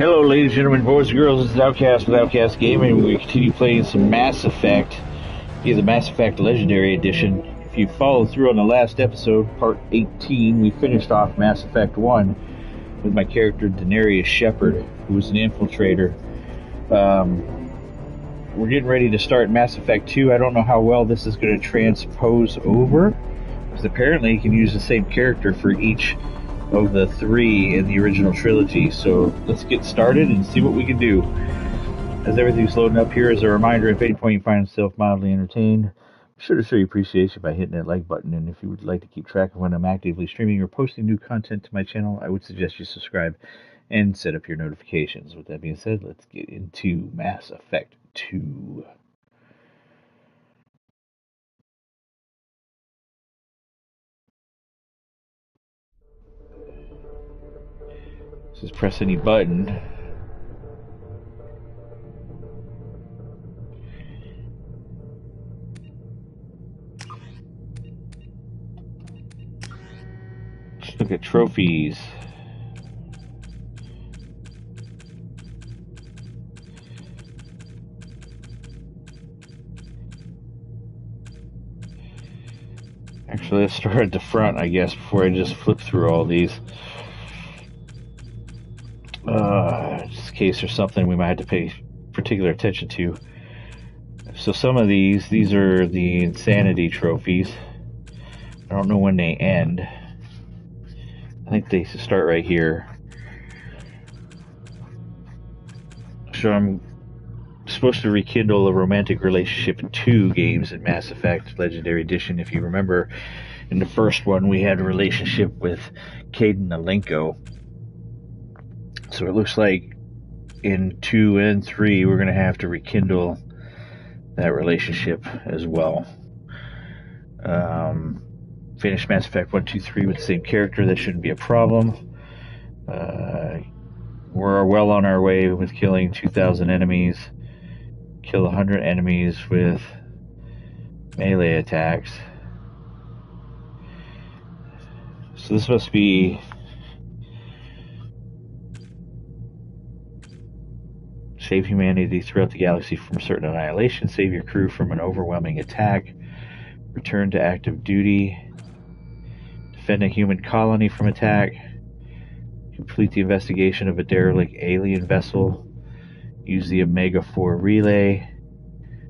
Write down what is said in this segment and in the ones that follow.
Hello, ladies, gentlemen, boys and girls. This is Outcast with Outcast Gaming. We continue playing some Mass Effect. Here's the Mass Effect Legendary Edition. If you followed through on the last episode, part 18, we finished off Mass Effect 1 with my character Daenerys Shepard, who was an infiltrator. We're getting ready to start Mass Effect 2. I don't know how well this is going to transpose over, because apparently you can use the same character for each of the three in the original trilogy. So let's get started and see what we can do. As everything's loading up here, as a reminder, if at any point you find yourself mildly entertained, be sure to show your appreciation by hitting that like button. And if you would like to keep track of when I'm actively streaming or posting new content to my channel, I would suggest you subscribe and set up your notifications. With that being said, let's get into Mass Effect 2. Just press any button. Let's look at trophies. Actually, let's start at the front, I guess, before I just flip through all these. Just in case there's something we might have to pay particular attention to. So some of these are the insanity trophies. I don't know when they end. I think they start right here. So I'm supposed to rekindle a romantic relationship in 2 games in Mass Effect Legendary Edition. If you remember, in the first one we had a relationship with Kaidan Alenko. So it looks like in 2 and 3 we're going to have to rekindle that relationship as well. Finish Mass Effect 1, 2, 3 with the same character. That shouldn't be a problem. We're well on our way with killing 2,000 enemies. Kill 100 enemies with melee attacks. So this must be save humanity throughout the galaxy from certain annihilation, save your crew from an overwhelming attack, return to active duty, defend a human colony from attack, complete the investigation of a derelict alien vessel, use the Omega-4 relay,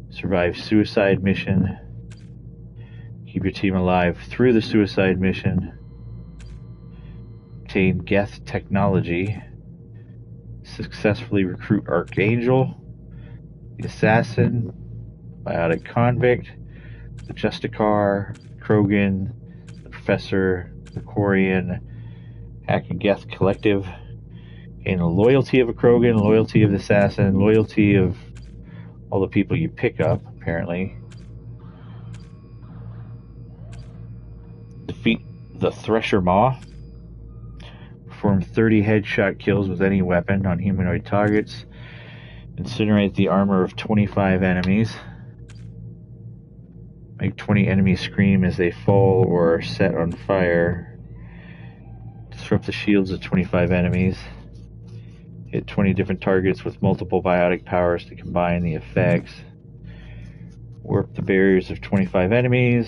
survive suicide mission, keep your team alive through the suicide mission, obtain Geth technology, successfully recruit Archangel, the Assassin, Biotic Convict, the Justicar, Krogan, the Professor, the Quarian, Hack and Geth Collective, gain the loyalty of a Krogan, loyalty of the Assassin, loyalty of all the people you pick up, apparently. Defeat the Thresher Maw. Perform 30 headshot kills with any weapon on humanoid targets. Incinerate the armor of 25 enemies. Make 20 enemies scream as they fall or are set on fire. Disrupt the shields of 25 enemies. Hit 20 different targets with multiple biotic powers to combine the effects. Warp the barriers of 25 enemies.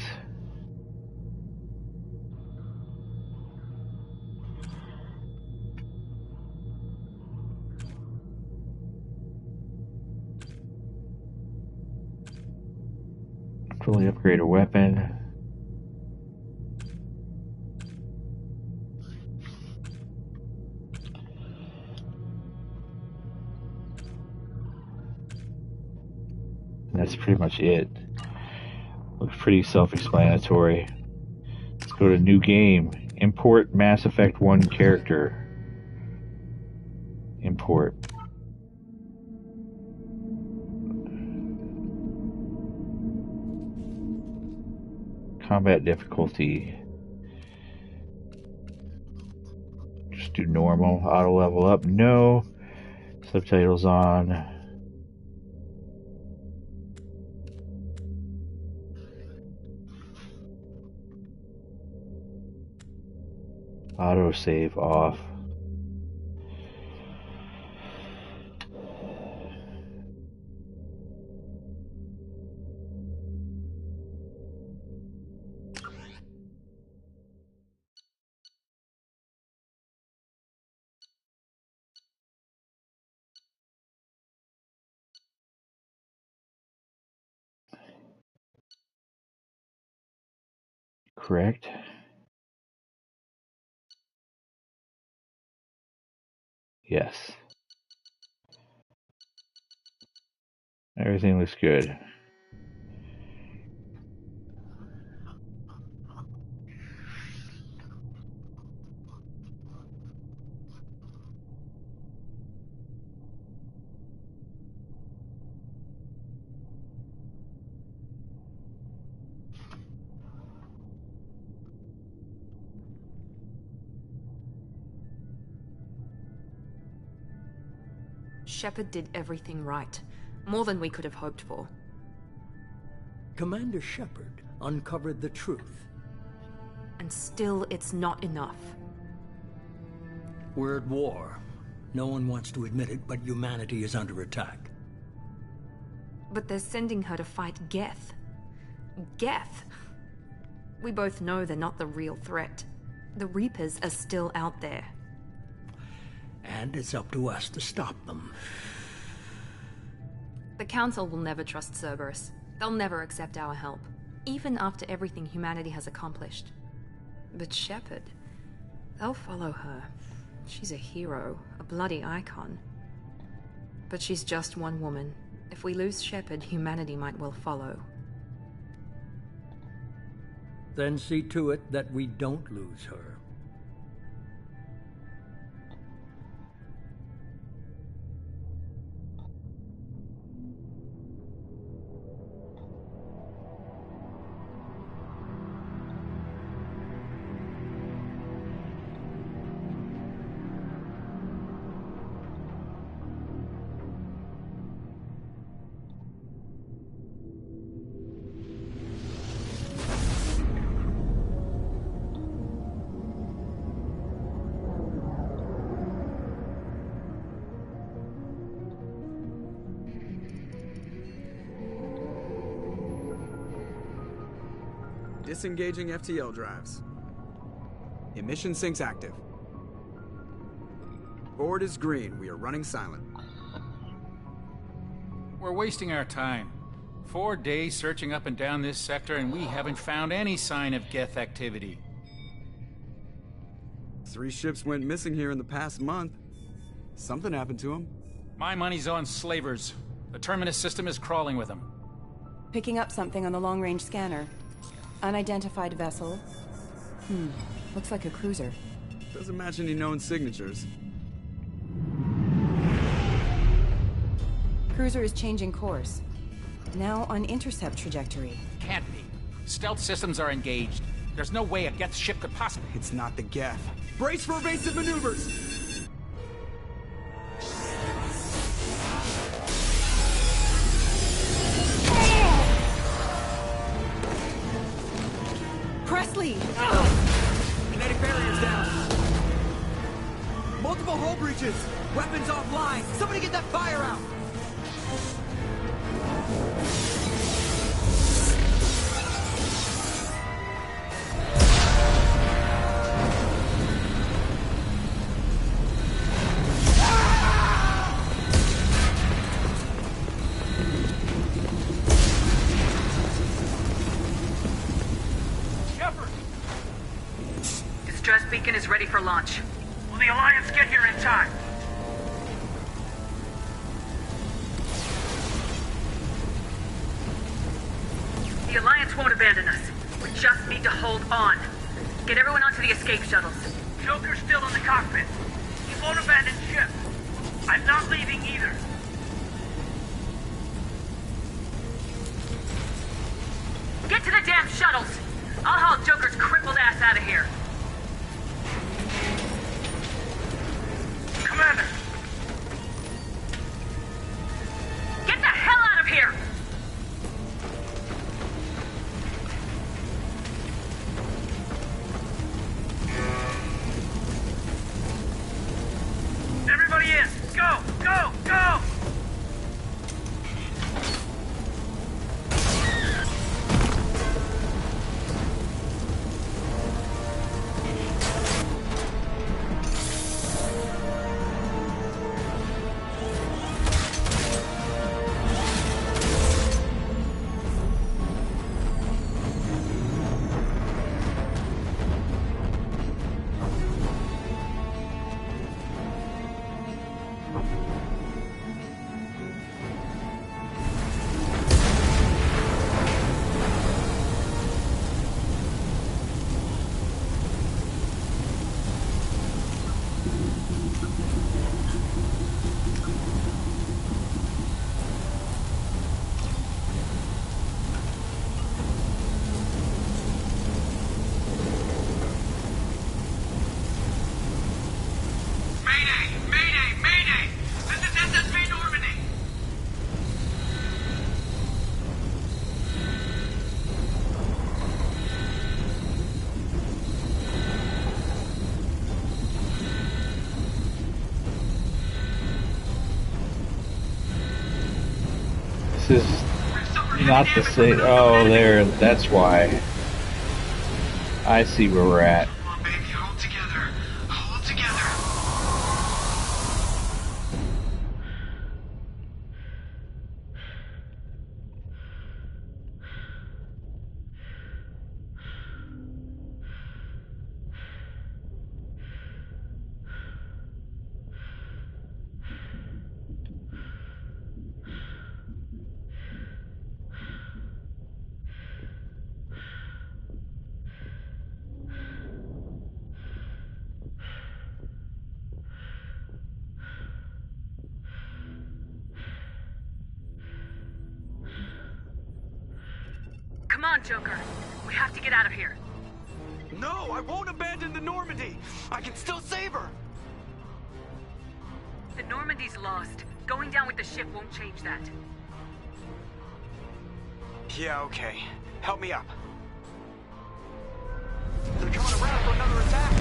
Fully upgrade a weapon. And that's pretty much it. Looks pretty self-explanatory. Let's go to new game. Import Mass Effect 1 character. Import. Combat difficulty. Just do normal. Auto level up. No. Subtitles on. Auto save off. correct? Yes. Everything looks good. Shepard did everything right. More than we could have hoped for. Commander Shepard uncovered the truth. And still, it's not enough. We're at war. No one wants to admit it, but humanity is under attack. But they're sending her to fight Geth. Geth! We both know they're not the real threat. The Reapers are still out there. And it's up to us to stop them. The Council will never trust Cerberus. They'll never accept our help, even after everything humanity has accomplished. But Shepard, they'll follow her. She's a hero, a bloody icon. But she's just one woman. If we lose Shepard, humanity might well follow. Then see to it that we don't lose her. Disengaging FTL drives. Emission sinks active. Board is green. We are running silent. We're wasting our time. 4 days searching up and down this sector, and we haven't found any sign of Geth activity. 3 ships went missing here in the past month. Something happened to them. My money's on slavers. The Terminus system is crawling with them. Picking up something on the long-range scanner. Unidentified vessel. Looks like a cruiser. Doesn't match any known signatures. Cruiser is changing course. Now on intercept trajectory. Can't be. Stealth systems are engaged. There's no way a Geth ship could possibly... It's not the Geth. Brace for evasive maneuvers! Presley! Kinetic barriers down. Multiple hull breaches. Weapons offline. Somebody get that fire out. Distress beacon is ready for launch. Will the Alliance get here in time? The Alliance won't abandon us. We just need to hold on. Get everyone onto the escape shuttles. Joker's still in the cockpit. He won't abandon ship. I'm not leaving either. Get to the damn shuttles! I'll haul Joker's crippled ass out of here. Commander! Get the hell out of here! Everybody in! Go! Go! Go! This is not the same. Oh, there. That's why. I see where we're at. Come on, baby, hold together. Hold together. Come on, Joker. We have to get out of here. No, I won't abandon the Normandy. I can still save her. The Normandy's lost. Going down with the ship won't change that. Yeah, okay. Help me up. They're coming around for another attack.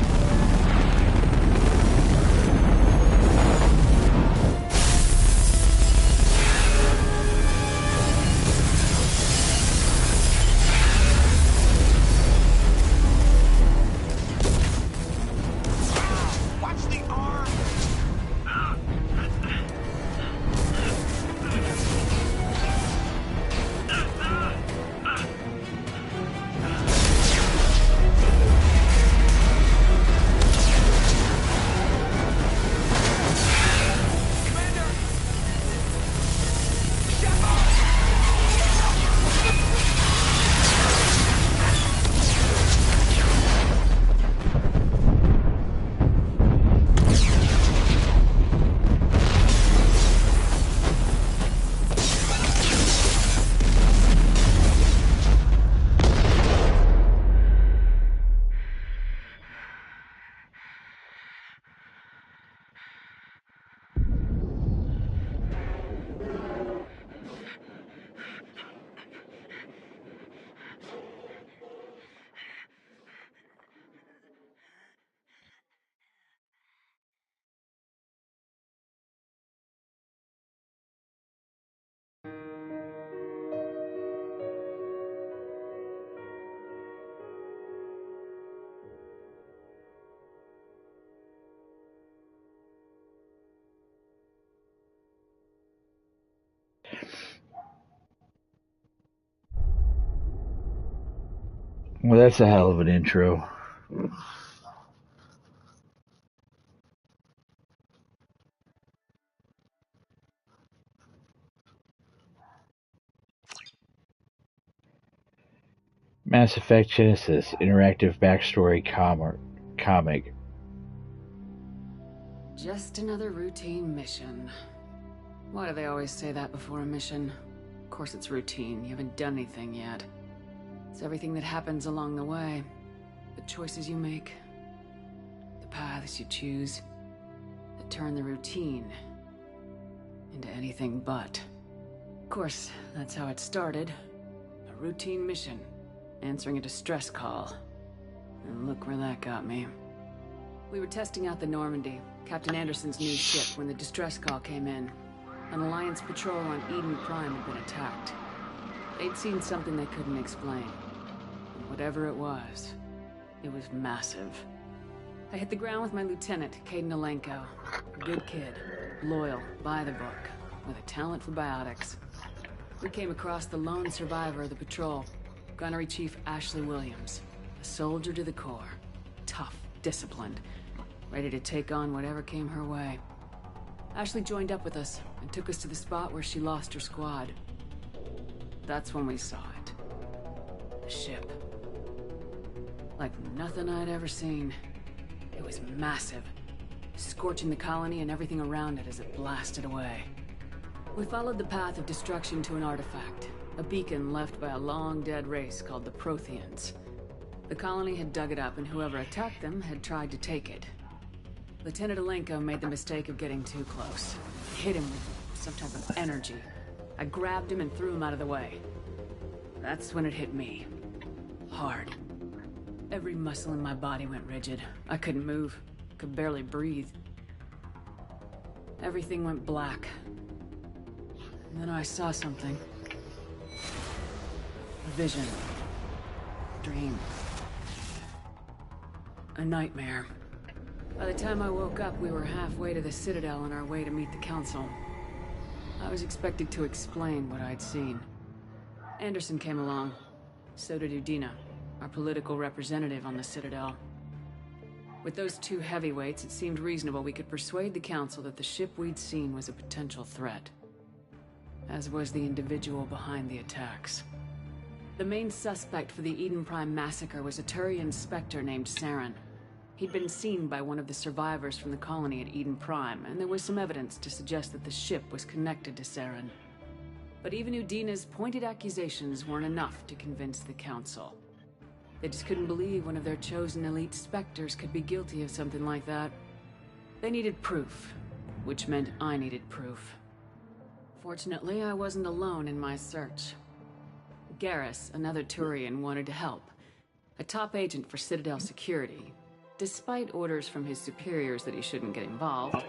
Watch the arm. Well, that's a hell of an intro. Mass Effect Genesis interactive backstory comic. Just another routine mission. Why do they always say that before a mission? Of course it's routine. You haven't done anything yet. It's everything that happens along the way. The choices you make. The paths you choose. That turn the routine into anything but. Of course, that's how it started. A routine mission. Answering a distress call. And look where that got me. We were testing out the Normandy, Captain Anderson's new ship, when the distress call came in. An Alliance patrol on Eden Prime had been attacked. They'd seen something they couldn't explain. And whatever it was massive. I hit the ground with my lieutenant, Caden Alenko. A good kid, loyal, by the book, with a talent for biotics. We came across the lone survivor of the patrol, Gunnery Chief Ashley Williams. A soldier to the core. Tough, disciplined, ready to take on whatever came her way. Ashley joined up with us and took us to the spot where she lost her squad. That's when we saw it. The ship. Like nothing I'd ever seen. It was massive, scorching the colony and everything around it as it blasted away. We followed the path of destruction to an artifact, a beacon left by a long-dead race called the Protheans. The colony had dug it up, and whoever attacked them had tried to take it. Lieutenant Alenko made the mistake of getting too close. Hit him with some type of energy. I grabbed him and threw him out of the way. That's when it hit me. Hard. Every muscle in my body went rigid. I couldn't move. Could barely breathe. Everything went black. And then I saw something. Vision. Dream. A nightmare. By the time I woke up, we were halfway to the Citadel on our way to meet the Council. I was expected to explain what I'd seen. Anderson came along. So did Udina, our political representative on the Citadel. With those two heavyweights, it seemed reasonable we could persuade the Council that the ship we'd seen was a potential threat. As was the individual behind the attacks. The main suspect for the Eden Prime massacre was a Turian Spectre named Saren. He'd been seen by one of the survivors from the colony at Eden Prime, and there was some evidence to suggest that the ship was connected to Saren. But even Udina's pointed accusations weren't enough to convince the Council. They just couldn't believe one of their chosen elite Spectres could be guilty of something like that. They needed proof, which meant I needed proof. Fortunately, I wasn't alone in my search. Garrus, another Turian, wanted to help. A top agent for Citadel security. Despite orders from his superiors that he shouldn't get involved,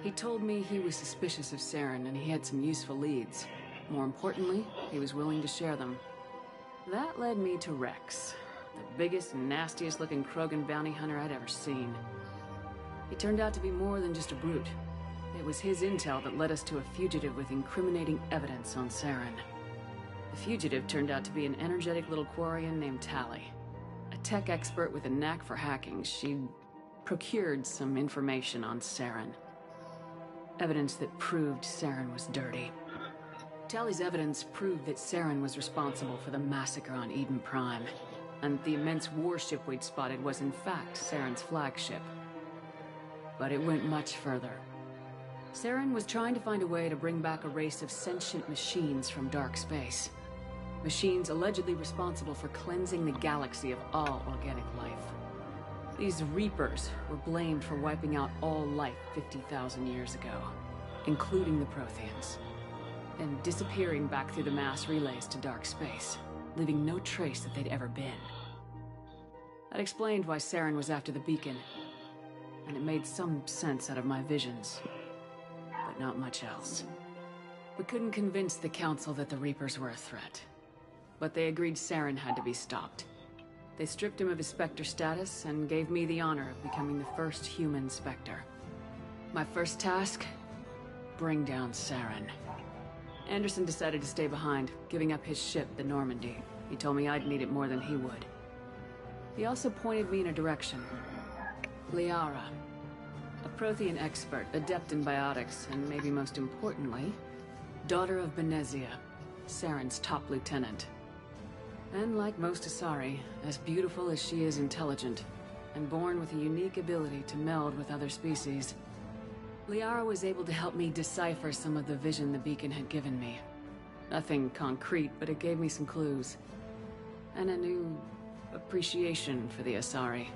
he told me he was suspicious of Saren and he had some useful leads. More importantly, he was willing to share them. That led me to Rex, the biggest and nastiest looking Krogan bounty hunter I'd ever seen. He turned out to be more than just a brute. It was his intel that led us to a fugitive with incriminating evidence on Saren. The fugitive turned out to be an energetic little Quarian named Tali. A tech expert with a knack for hacking, she'd procured some information on Saren. Evidence that proved Saren was dirty. Tali's evidence proved that Saren was responsible for the massacre on Eden Prime, and the immense warship we'd spotted was in fact Saren's flagship. But it went much further. Saren was trying to find a way to bring back a race of sentient machines from dark space. Machines allegedly responsible for cleansing the galaxy of all organic life. These Reapers were blamed for wiping out all life 50,000 years ago, including the Protheans, and disappearing back through the mass relays to dark space, leaving no trace that they'd ever been. That explained why Saren was after the beacon, and it made some sense out of my visions, but not much else. We couldn't convince the Council that the Reapers were a threat, but they agreed Saren had to be stopped. They stripped him of his Spectre status and gave me the honor of becoming the first human Spectre. My first task? Bring down Saren. Anderson decided to stay behind, giving up his ship, the Normandy. He told me I'd need it more than he would. He also pointed me in a direction. Liara. A Prothean expert, adept in biotics, and maybe most importantly, daughter of Benezia, Saren's top lieutenant. And like most Asari, as beautiful as she is intelligent, and born with a unique ability to meld with other species, Liara was able to help me decipher some of the vision the beacon had given me. Nothing concrete, but it gave me some clues. And a new appreciation for the Asari.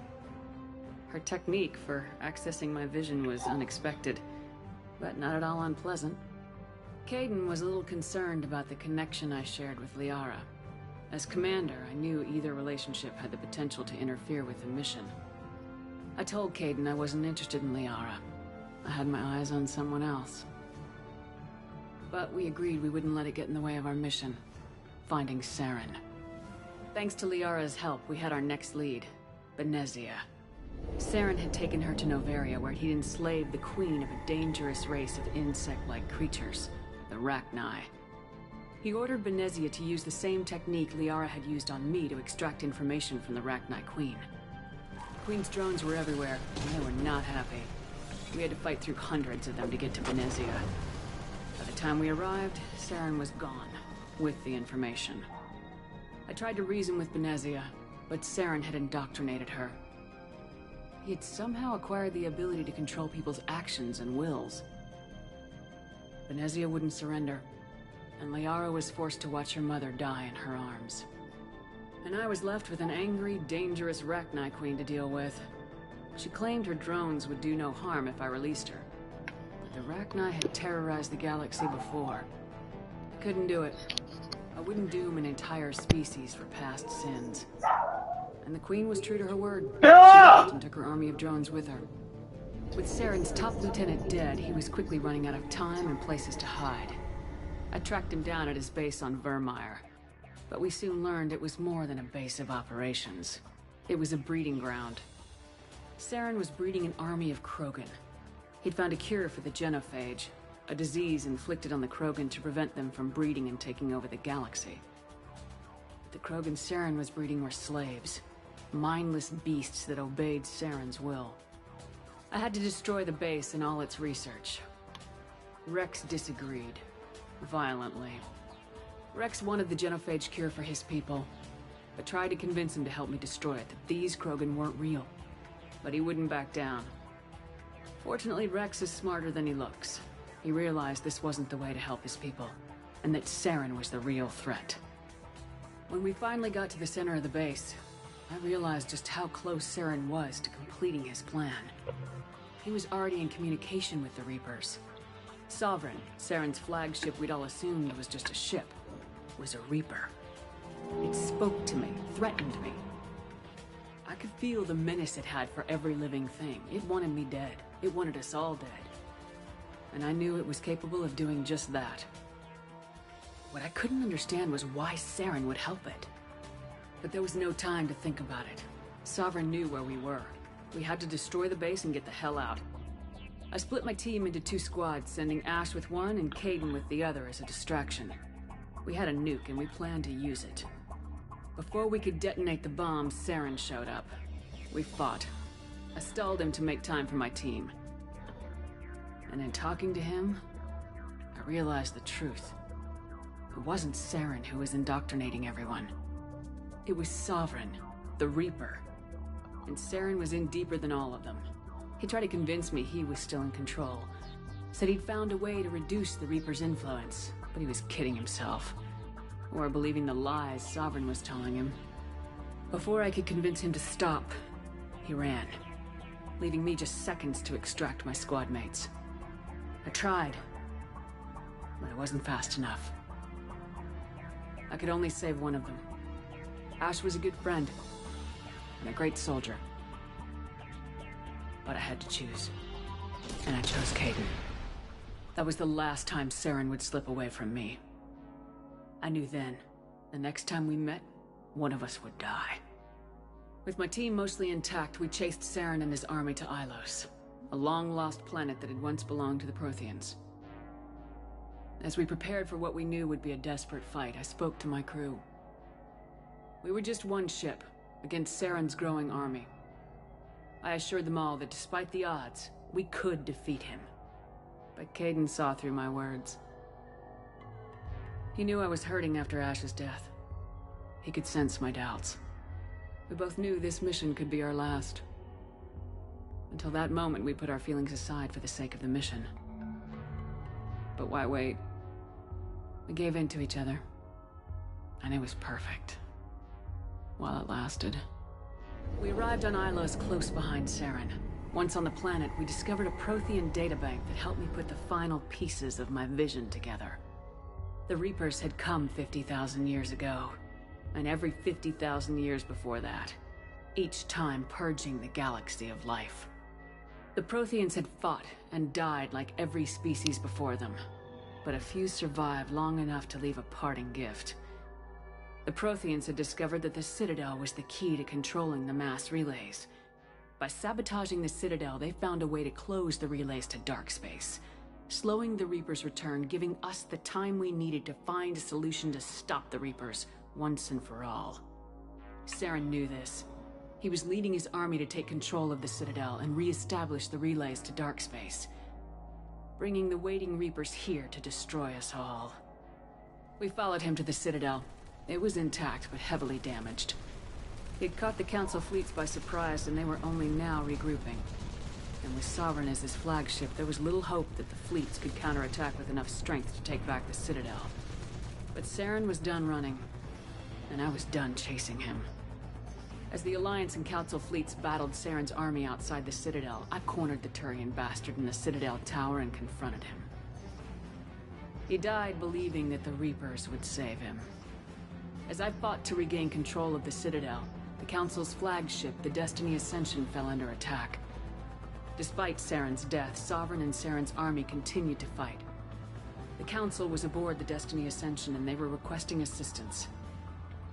Her technique for accessing my vision was unexpected, but not at all unpleasant. Kaidan was a little concerned about the connection I shared with Liara. As commander, I knew either relationship had the potential to interfere with the mission. I told Kaidan I wasn't interested in Liara. I had my eyes on someone else. But we agreed we wouldn't let it get in the way of our mission, finding Saren. Thanks to Liara's help, we had our next lead, Benezia. Saren had taken her to Noveria, where he'd enslaved the queen of a dangerous race of insect-like creatures, the Rachni. He ordered Benezia to use the same technique Liara had used on me to extract information from the Rachni Queen. The Queen's drones were everywhere, and they were not happy. We had to fight through hundreds of them to get to Benezia. By the time we arrived, Saren was gone, with the information. I tried to reason with Benezia, but Saren had indoctrinated her. He had somehow acquired the ability to control people's actions and wills. Benezia wouldn't surrender, and Liara was forced to watch her mother die in her arms. And I was left with an angry, dangerous Rachni Queen to deal with. She claimed her drones would do no harm if I released her. But the Rachni had terrorized the galaxy before. I couldn't do it. I wouldn't doom an entire species for past sins. And the Queen was true to her word. She left and took her army of drones with her. With Saren's top lieutenant dead, he was quickly running out of time and places to hide. I tracked him down at his base on Vermeer. But we soon learned it was more than a base of operations. It was a breeding ground. Saren was breeding an army of Krogan. He'd found a cure for the genophage, a disease inflicted on the Krogan to prevent them from breeding and taking over the galaxy. The Krogan Saren was breeding were slaves, mindless beasts that obeyed Saren's will. I had to destroy the base and all its research. Rex disagreed, violently. Rex wanted the genophage cure for his people. I tried to convince him to help me destroy it, that these Krogan weren't real. But he wouldn't back down. Fortunately, Rex is smarter than he looks. He realized this wasn't the way to help his people, and that Saren was the real threat. When we finally got to the center of the base, I realized just how close Saren was to completing his plan. He was already in communication with the Reapers. Sovereign, Saren's flagship we'd all assumed was just a ship, was a Reaper. It spoke to me, threatened me. I could feel the menace it had for every living thing. It wanted me dead. It wanted us all dead. And I knew it was capable of doing just that. What I couldn't understand was why Saren would help it. But there was no time to think about it. Sovereign knew where we were. We had to destroy the base and get the hell out. I split my team into 2 squads, sending Ash with one and Kaidan with the other as a distraction. We had a nuke and we planned to use it. Before we could detonate the bomb, Saren showed up. We fought. I stalled him to make time for my team. And in talking to him, I realized the truth. It wasn't Saren who was indoctrinating everyone. It was Sovereign, the Reaper. And Saren was in deeper than all of them. He tried to convince me he was still in control. Said he'd found a way to reduce the Reaper's influence, but he was kidding himself. Or believing the lies Sovereign was telling him. Before I could convince him to stop, he ran, leaving me just seconds to extract my squad mates. I tried, but it wasn't fast enough. I could only save one of them. Ash was a good friend, and a great soldier. But I had to choose, and I chose Kaidan. That was the last time Saren would slip away from me. I knew then, the next time we met, one of us would die. With my team mostly intact, we chased Saren and his army to Ilos, a long-lost planet that had once belonged to the Protheans. As we prepared for what we knew would be a desperate fight, I spoke to my crew. We were just one ship, against Saren's growing army. I assured them all that despite the odds, we could defeat him. But Kaidan saw through my words. He knew I was hurting after Ash's death. He could sense my doubts. We both knew this mission could be our last. Until that moment, we put our feelings aside for the sake of the mission. But why wait? We gave in to each other. And it was perfect. While it lasted. We arrived on Ilos close behind Saren. Once on the planet, we discovered a Prothean databank that helped me put the final pieces of my vision together. The Reapers had come 50,000 years ago, and every 50,000 years before that, each time purging the galaxy of life. The Protheans had fought and died like every species before them, but a few survived long enough to leave a parting gift. The Protheans had discovered that the Citadel was the key to controlling the mass relays. By sabotaging the Citadel, they found a way to close the relays to dark space, slowing the Reapers' return, giving us the time we needed to find a solution to stop the Reapers once and for all. Saren knew this. He was leading his army to take control of the Citadel and re-establish the relays to dark space, bringing the waiting Reapers here to destroy us all. We followed him to the Citadel. It was intact, but heavily damaged. He'd caught the Council fleets by surprise, and they were only now regrouping. And with Sovereign as his flagship, there was little hope that the fleets could counterattack with enough strength to take back the Citadel. But Saren was done running, and I was done chasing him. As the Alliance and Council fleets battled Saren's army outside the Citadel, I cornered the Turian bastard in the Citadel tower and confronted him. He died believing that the Reapers would save him. As I fought to regain control of the Citadel, the Council's flagship, the Destiny Ascension, fell under attack. Despite Saren's death, Sovereign and Saren's army continued to fight. The Council was aboard the Destiny Ascension and they were requesting assistance.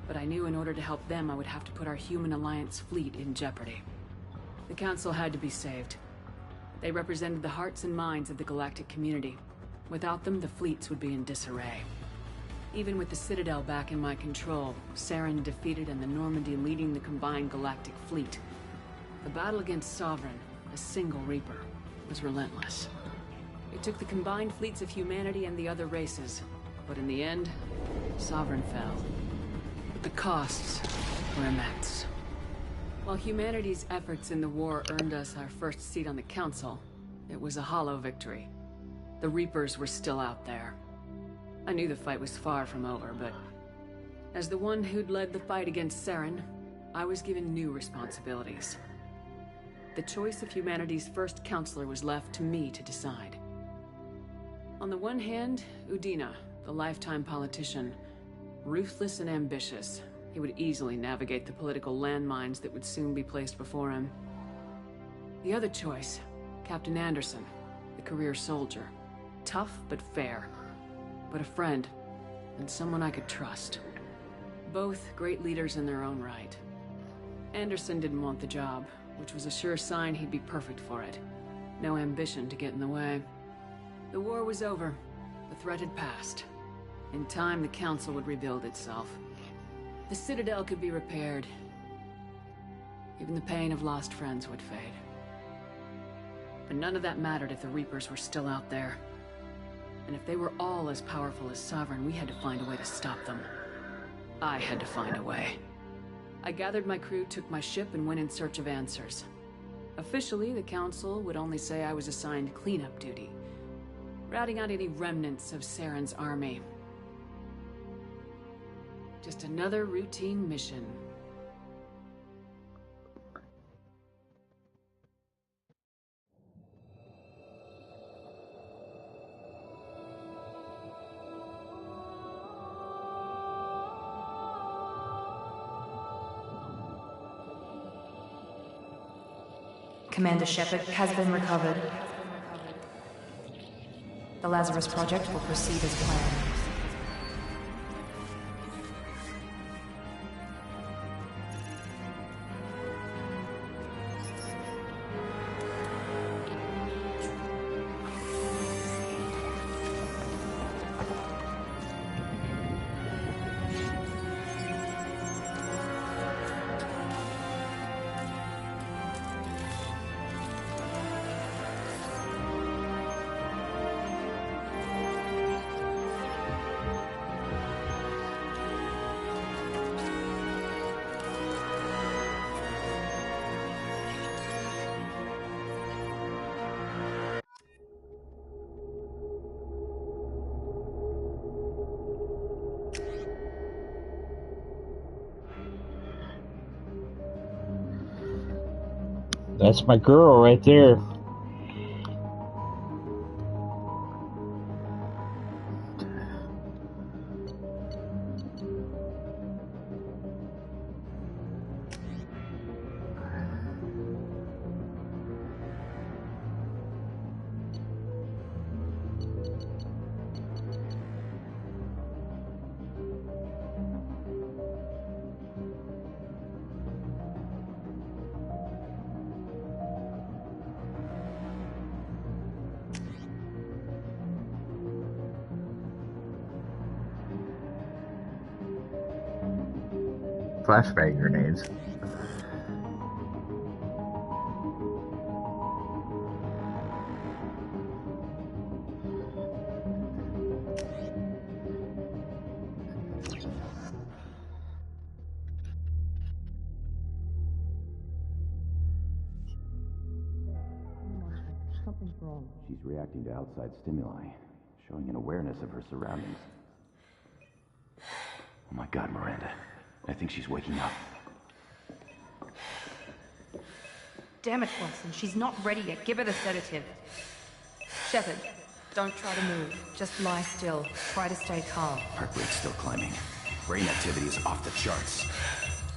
But I knew in order to help them, I would have to put our human alliance fleet in jeopardy. The Council had to be saved. They represented the hearts and minds of the galactic community. Without them, the fleets would be in disarray. Even with the Citadel back in my control, Saren defeated and the Normandy leading the combined galactic fleet. The battle against Sovereign, a single Reaper, was relentless. It took the combined fleets of humanity and the other races, but in the end, Sovereign fell. But the costs were immense. While humanity's efforts in the war earned us our first seat on the Council, it was a hollow victory. The Reapers were still out there. I knew the fight was far from over, but as the one who'd led the fight against Saren, I was given new responsibilities. The choice of humanity's first counselor was left to me to decide. On the one hand, Udina, the lifetime politician. Ruthless and ambitious, he would easily navigate the political landmines that would soon be placed before him. The other choice, Captain Anderson, the career soldier. Tough but fair. But a friend, and someone I could trust. Both great leaders in their own right. Anderson didn't want the job, which was a sure sign he'd be perfect for it. No ambition to get in the way. The war was over. The threat had passed. In time, the Council would rebuild itself. The Citadel could be repaired. Even the pain of lost friends would fade. But none of that mattered if the Reapers were still out there. And if they were all as powerful as Sovereign, we had to find a way to stop them. I had to find a way. I gathered my crew, took my ship, and went in search of answers. Officially, the Council would only say I was assigned cleanup duty, routing out any remnants of Saren's army. Just another routine mission. Commander Shepard has been recovered. The Lazarus Project will proceed as planned. That's my girl right there. Flashbang grenades. Something's wrong. She's reacting to outside stimuli, showing an awareness of her surroundings. Oh my God, Miranda. I think she's waking up. Damn it, Watson. She's not ready yet. Give her the sedative. Shepard, don't try to move. Just lie still. Try to stay calm. Heart rate's still climbing. Brain activity is off the charts.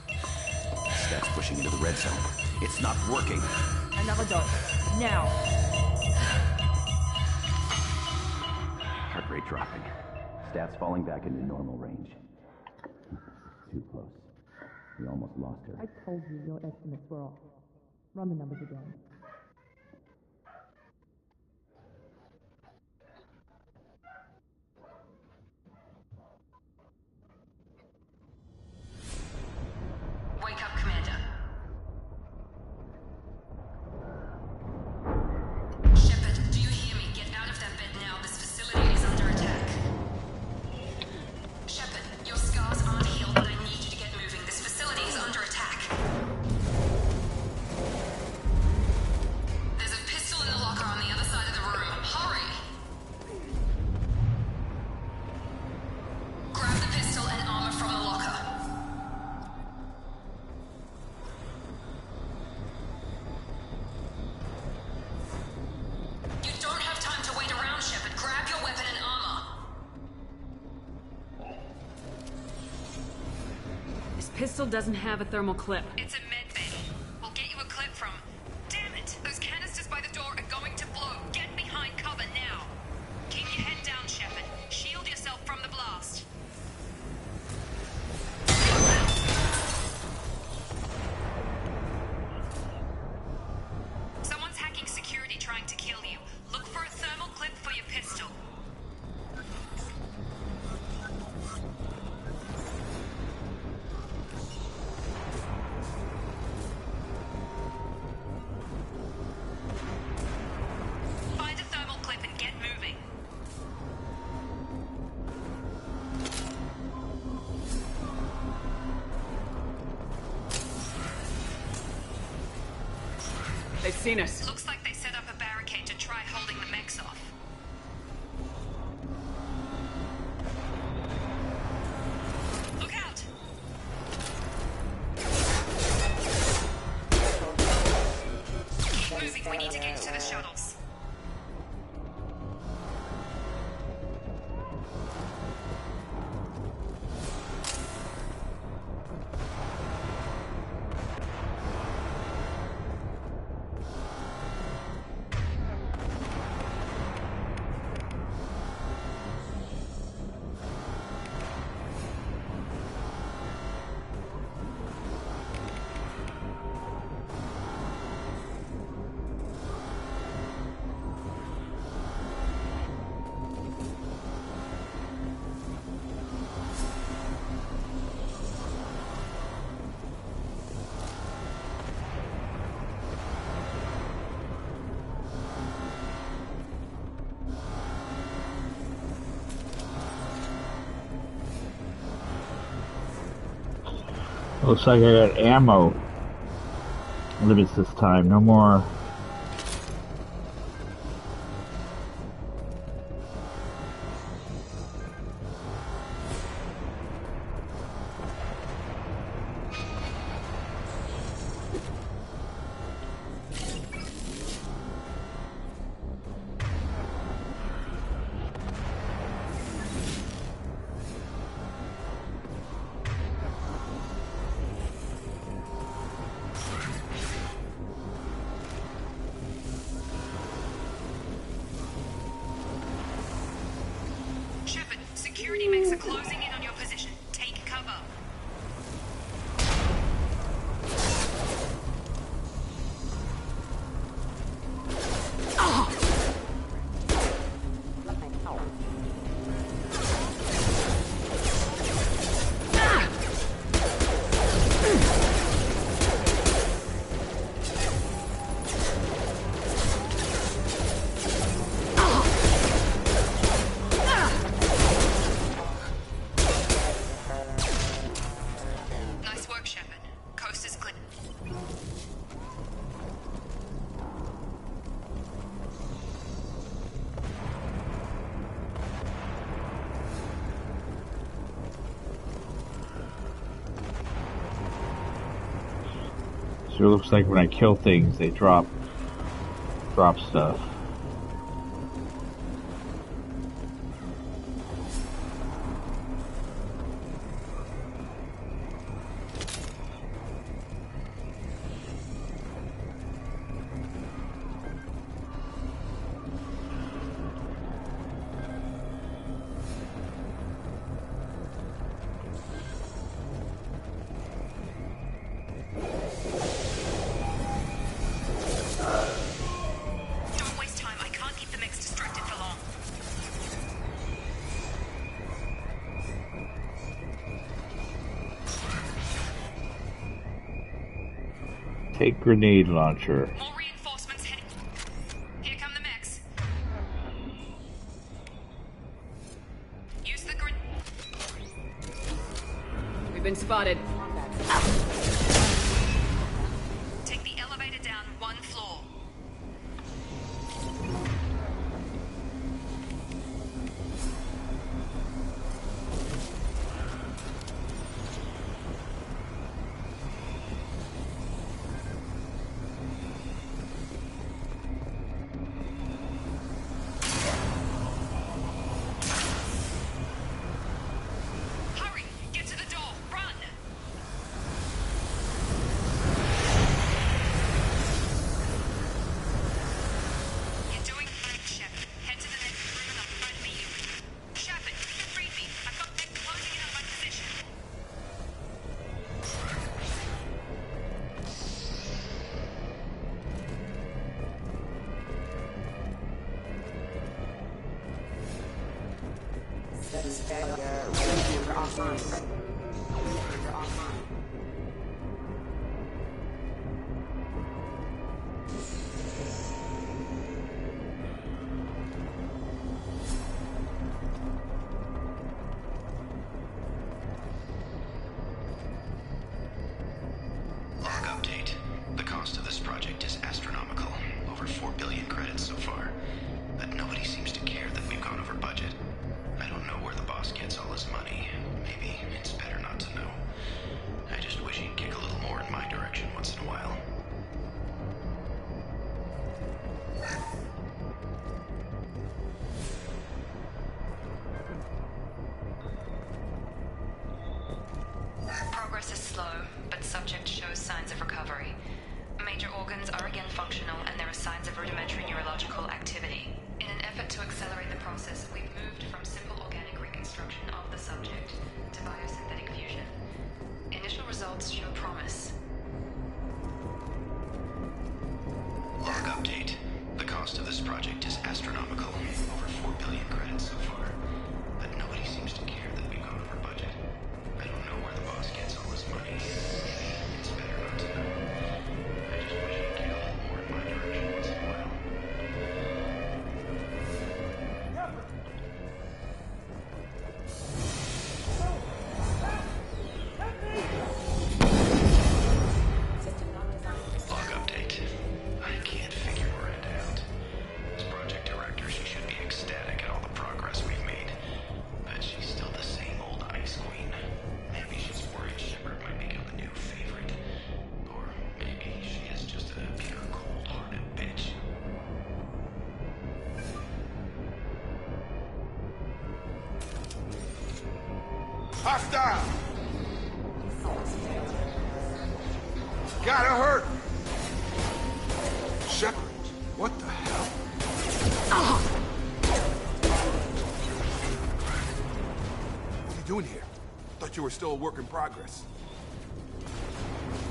Stats pushing into the red zone. It's not working. Another dose. Now. Heart rate dropping. Stats falling back into normal range. too close. We almost lost her. I told you your estimates were off. Run the numbers again. Wake up, Commander. Shepard, do you hear me? Get out of that bed now. This facility is under attack. Shepard, your scars aren't healed, but I need you to get moving. This facility is under attack. There's a pistol in the locker on the other side of the room. Hurry! Grab the pistol and armor from the locker. You don't have time to wait around, Shepard. Grab your weapon and armor. This pistol doesn't have a thermal clip. It's a med bay. We'll get you a clip from... Damn it! Those canisters by the door are going to blow. Get behind cover now. Keep your head down, Shepard. Shield yourself from the blast. Someone's hacking security trying to kill you. Look for a thermal clip for your pistol. Find a thermal clip and get moving. They've seen us. Looks like they set up a barricade to try holding the mechs off. Look out! Keep moving, we need to get to the shuttles. Looks like I got ammo limits this time. No more. Shepard, security mechs are closing in on your position. Take cover. Nice work, Shepard. Coast is clear. So it looks like when I kill things, they drop stuff. Take grenade launcher. More reinforcements heading. Here come the mechs. Use the We've been spotted. Take the elevator down one floor. Hurry! Get to the door! Run! You're doing fine, Shepard. Head to the next room and I'll try to meet you. Shepard, you can read me. I've got mechs closing in on my position. Log update. The cost of this project is astronomical. Over 4 billion credits so far. But nobody seems to care that we've gone over budget. I don't know where the boss gets all his money. Maybe it's better not to know. I just wish he'd kick a little more in my direction once in a while. Progress is slow, but subject shows signs of recovery. Major organs are again functional, and there are signs of rudimentary neurological activity. In an effort to accelerate the process, we've moved from simple organic reconstruction of the subject to biosynthetic fusion. Initial results show promise. Log update. The cost of this project is astronomical. Over 4 billion credits so far. But nobody seems to care that we've gone over budget. I don't know where the boss gets all his money. It's better not to know. I just wish he'd kick a little more in my direction once in a while. Log update. I can't figure Miranda out. As project director, she should be ecstatic at all the progress we've made. But she's still the same old ice queen. Maybe she's worried Shepard might become the new favorite. Or maybe she is just a pure cold-hearted bitch. Hostile! Gotta hurt! Shepard, what the hell? What are you doing here? Thought you were still a work in progress.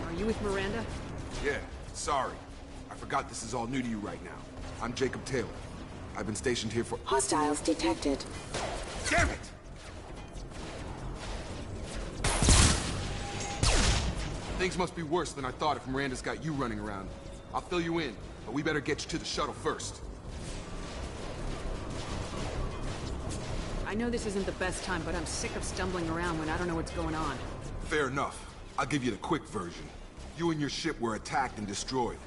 Are you with Miranda? Yeah, sorry. I forgot this is all new to you right now. I'm Jacob Taylor. I've been stationed here for— Hostiles detected. Damn it! Things must be worse than I thought if Miranda's got you running around. I'll fill you in, but we better get you to the shuttle first. I know this isn't the best time, but I'm sick of stumbling around when I don't know what's going on. Fair enough. I'll give you the quick version. You and your ship were attacked and destroyed.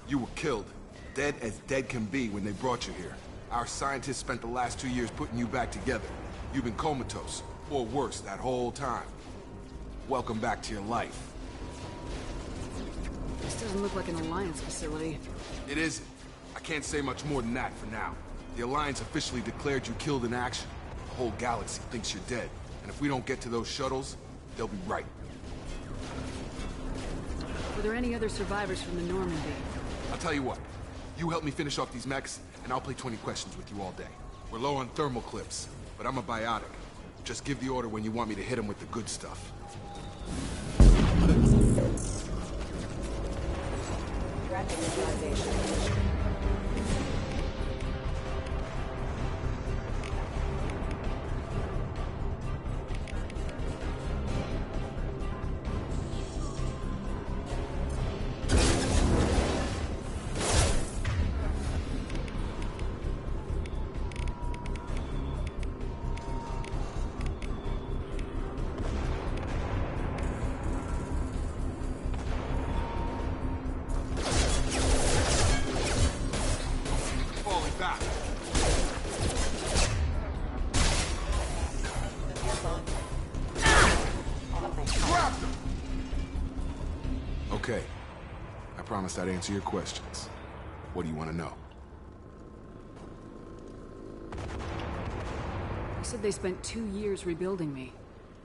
You were killed. Dead as dead can be when they brought you here. Our scientists spent the last 2 years putting you back together. You've been comatose, or worse, that whole time. Welcome back to your life. This doesn't look like an Alliance facility. It isn't. I can't say much more than that for now. The Alliance officially declared you killed in action. The whole galaxy thinks you're dead. And if we don't get to those shuttles, they'll be right. Were there any other survivors from the Normandy? I'll tell you what. You help me finish off these mechs, and I'll play 20 questions with you all day. We're low on thermal clips, but I'm a biotic. Just give the order when you want me to hit them with the good stuff. back! Grab them! Okay. I promised I'd answer your questions. What do you want to know? You said they spent 2 years rebuilding me.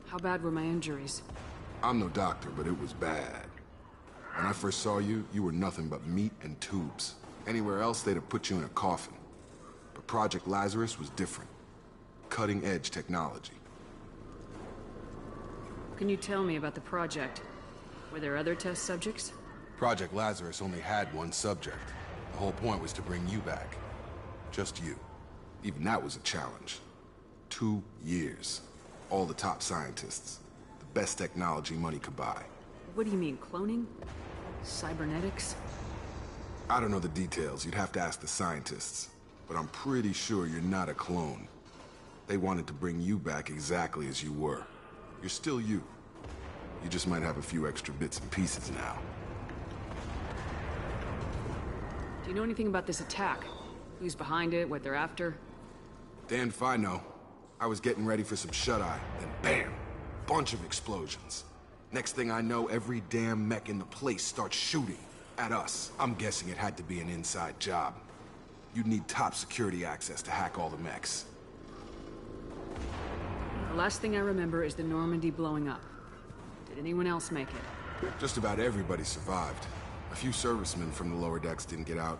How bad were my injuries? I'm no doctor, but it was bad. When I first saw you, you were nothing but meat and tubes. Anywhere else, they'd have put you in a coffin. But Project Lazarus was different. Cutting-edge technology. What can you tell me about the project? Were there other test subjects? Project Lazarus only had one subject. The whole point was to bring you back. Just you. Even that was a challenge. 2 years. All the top scientists. The best technology money could buy. What do you mean, cloning? Cybernetics? I don't know the details. You'd have to ask the scientists. But I'm pretty sure you're not a clone. They wanted to bring you back exactly as you were. You're still you. You just might have a few extra bits and pieces now. Do you know anything about this attack? Who's behind it, what they're after? Damned if I know. I was getting ready for some shut-eye, then bam! Bunch of explosions. Next thing I know, every damn mech in the place starts shooting at us. I'm guessing it had to be an inside job. You'd need top security access to hack all the mechs. The last thing I remember is the Normandy blowing up. Did anyone else make it? Just about everybody survived. A few servicemen from the lower decks didn't get out.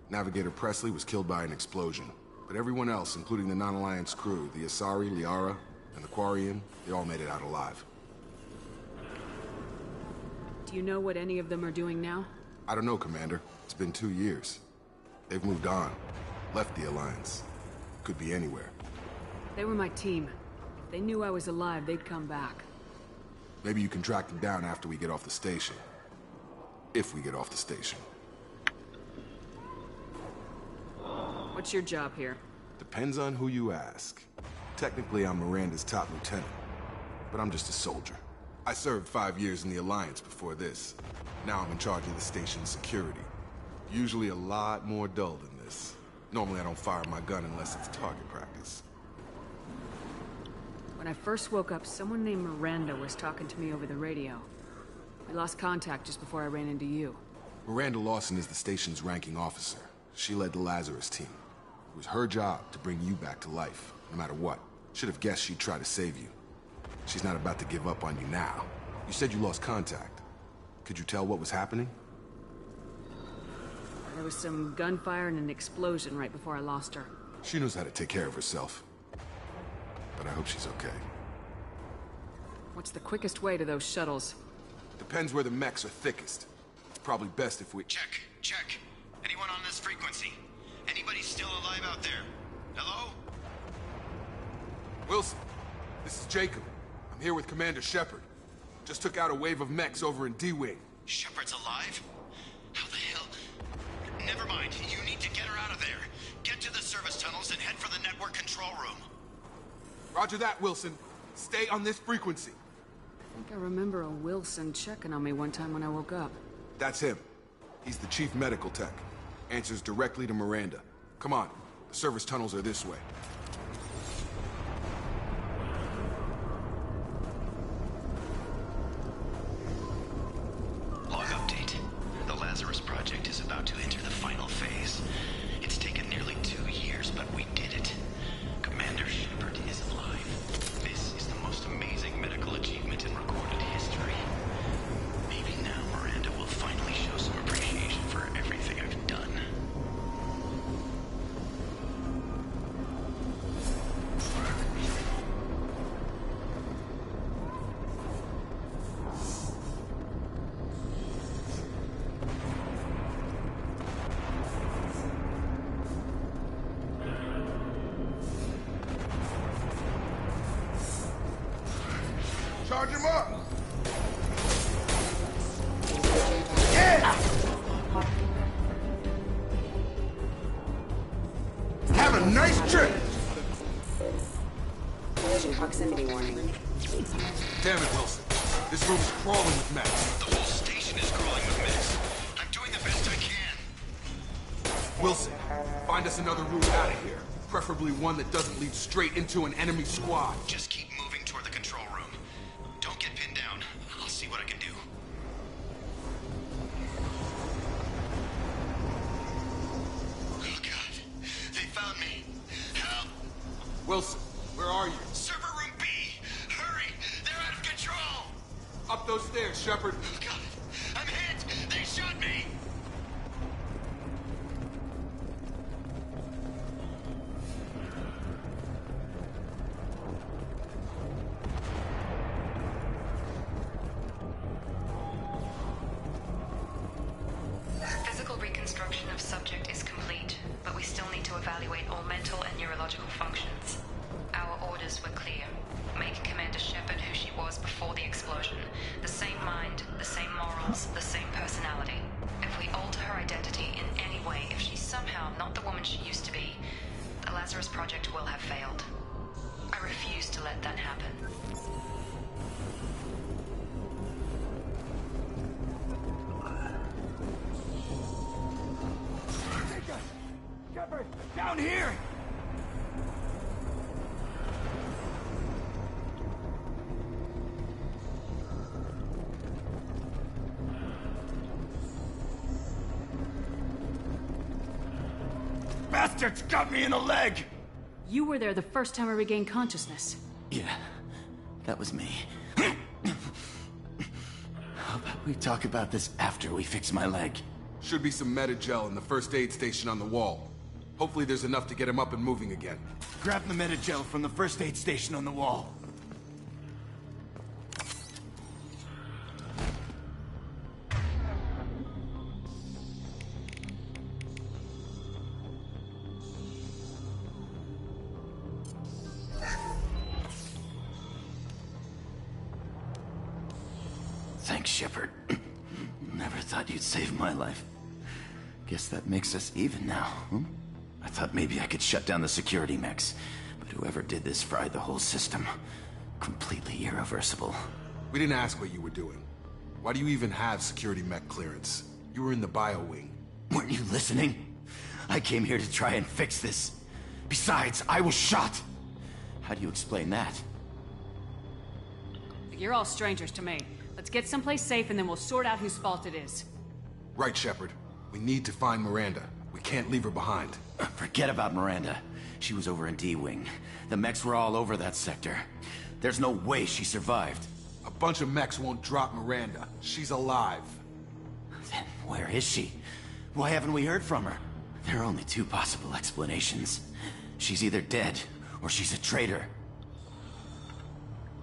Navigator Presley was killed by an explosion. But everyone else, including the non-Alliance crew, the Asari, Liara, and the Quarian, they all made it out alive. Do you know what any of them are doing now? I don't know, Commander. It's been 2 years. They've moved on. Left the Alliance. Could be anywhere. They were my team. If they knew I was alive, they'd come back. Maybe you can track them down after we get off the station. If we get off the station. What's your job here? Depends on who you ask. Technically, I'm Miranda's top lieutenant. But I'm just a soldier. I served 5 years in the Alliance before this. Now I'm in charge of the station's security. Usually a lot more dull than this. Normally I don't fire my gun unless it's target practice. When I first woke up, someone named Miranda was talking to me over the radio. We lost contact just before I ran into you. Miranda Lawson is the station's ranking officer. She led the Lazarus team. It was her job to bring you back to life, no matter what. Should have guessed she'd try to save you. She's not about to give up on you now. You said you lost contact. Could you tell what was happening? There was some gunfire and an explosion right before I lost her. She knows how to take care of herself. But I hope she's okay. What's the quickest way to those shuttles? Depends where the mechs are thickest. It's probably best if we... Check. Anyone on this frequency? Anybody still alive out there? Hello? Wilson, this is Jacob. I'm here with Commander Shepard. Just took out a wave of mechs over in D-Wing. Shepard's alive? How the hell? Never mind. You need to get her out of there. Get to the service tunnels and head for the network control room. Roger that, Wilson. Stay on this frequency. I think I remember a Wilson checking on me one time when I woke up. That's him. He's the chief medical tech. Answers directly to Miranda. Come on. The service tunnels are this way. Log update. The Lazarus project is about to enter the final phase. It's taken nearly 2 years, but we did it. Commander Shepard is alive. This is the most amazing medical achievement in recorded history. Maybe now Miranda will finally show some appreciation for everything I've done. Charge him up! Yeah! Have a nice trip! Collision proximity warning. Damn it, Wilson. This room's crawling with mechs. The whole station is crawling with mess. I'm doing the best I can. Wilson, find us another route out of here. Preferably one that doesn't lead straight into an enemy squad. Just keep moving toward the control room. Don't get pinned down. I'll see what I can do. Oh, God. They found me. Help! Wilson, where are you? Server room B! Hurry! They're out of control! Up those stairs, Shepard. Oh, God! I'm hit! They shot me! Physical reconstruction of subject is complete, but we still need to evaluate all mental and neurological functions. Our orders were clear. Make Commander Shepard who she was before the explosion. The same mind, the same morals, the same personality. If we alter her identity in any way, if she's somehow not the woman she used to be, the Lazarus Project will have failed. I refuse to let that happen. Shepard, down here! Bastards got me in the leg! You were there the first time I regained consciousness. Yeah, that was me. How about we talk about this after we fix my leg? Should be some Metagel in the first aid station on the wall. Hopefully there's enough to get him up and moving again. Grab the Metagel from the first aid station on the wall. Thanks, Shepard. Never thought you'd save my life. Guess that makes us even now, huh? I thought maybe I could shut down the security mechs, but whoever did this fried the whole system. Completely irreversible. We didn't ask what you were doing. Why do you even have security mech clearance? You were in the bio wing. Weren't you listening? I came here to try and fix this. Besides, I was shot. How do you explain that? You're all strangers to me. Let's get someplace safe and then we'll sort out whose fault it is. Right, Shepard. We need to find Miranda. We can't leave her behind. Forget about Miranda. She was over in D-Wing. The mechs were all over that sector. There's no way she survived. A bunch of mechs won't drop Miranda. She's alive. Then where is she? Why haven't we heard from her? There are only two possible explanations. She's either dead, or she's a traitor.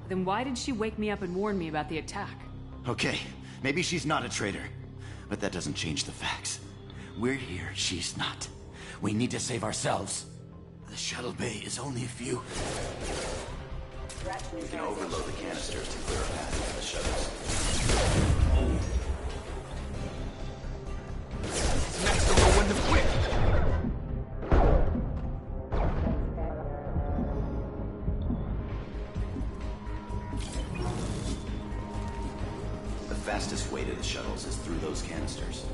Then why did she wake me up and warn me about the attack? Okay, maybe she's not a traitor. But that doesn't change the facts. We're here, she's not. We need to save ourselves. The shuttle bay is only a few. We can overload the canisters to clear a path to the shuttles. Next, don't know when to quit. The fastest way to the shuttles is through those canisters.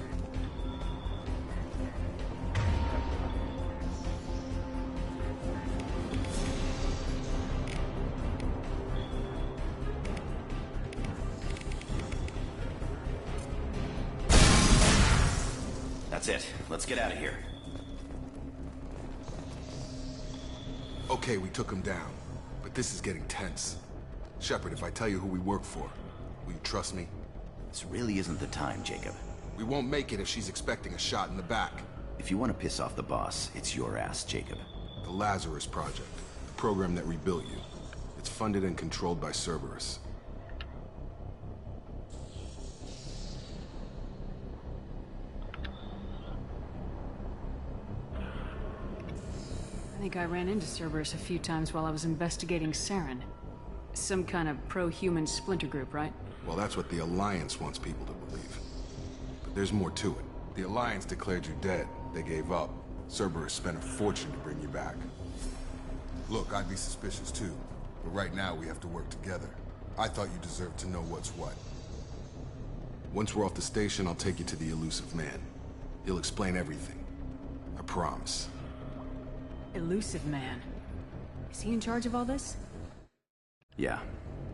That's it. Let's get out of here. Okay, we took him down. But this is getting tense. Shepard, if I tell you who we work for, will you trust me? This really isn't the time, Jacob. We won't make it if she's expecting a shot in the back. If you want to piss off the boss, it's your ass, Jacob. The Lazarus Project. The program that rebuilt you. It's funded and controlled by Cerberus. I think I ran into Cerberus a few times while I was investigating Saren. Some kind of pro-human splinter group, right? Well, that's what the Alliance wants people to believe. But there's more to it. The Alliance declared you dead. They gave up. Cerberus spent a fortune to bring you back. Look, I'd be suspicious too. But right now, we have to work together. I thought you deserved to know what's what. Once we're off the station, I'll take you to the elusive man. He'll explain everything. I I promise. Elusive man. Is he in charge of all this? Yeah,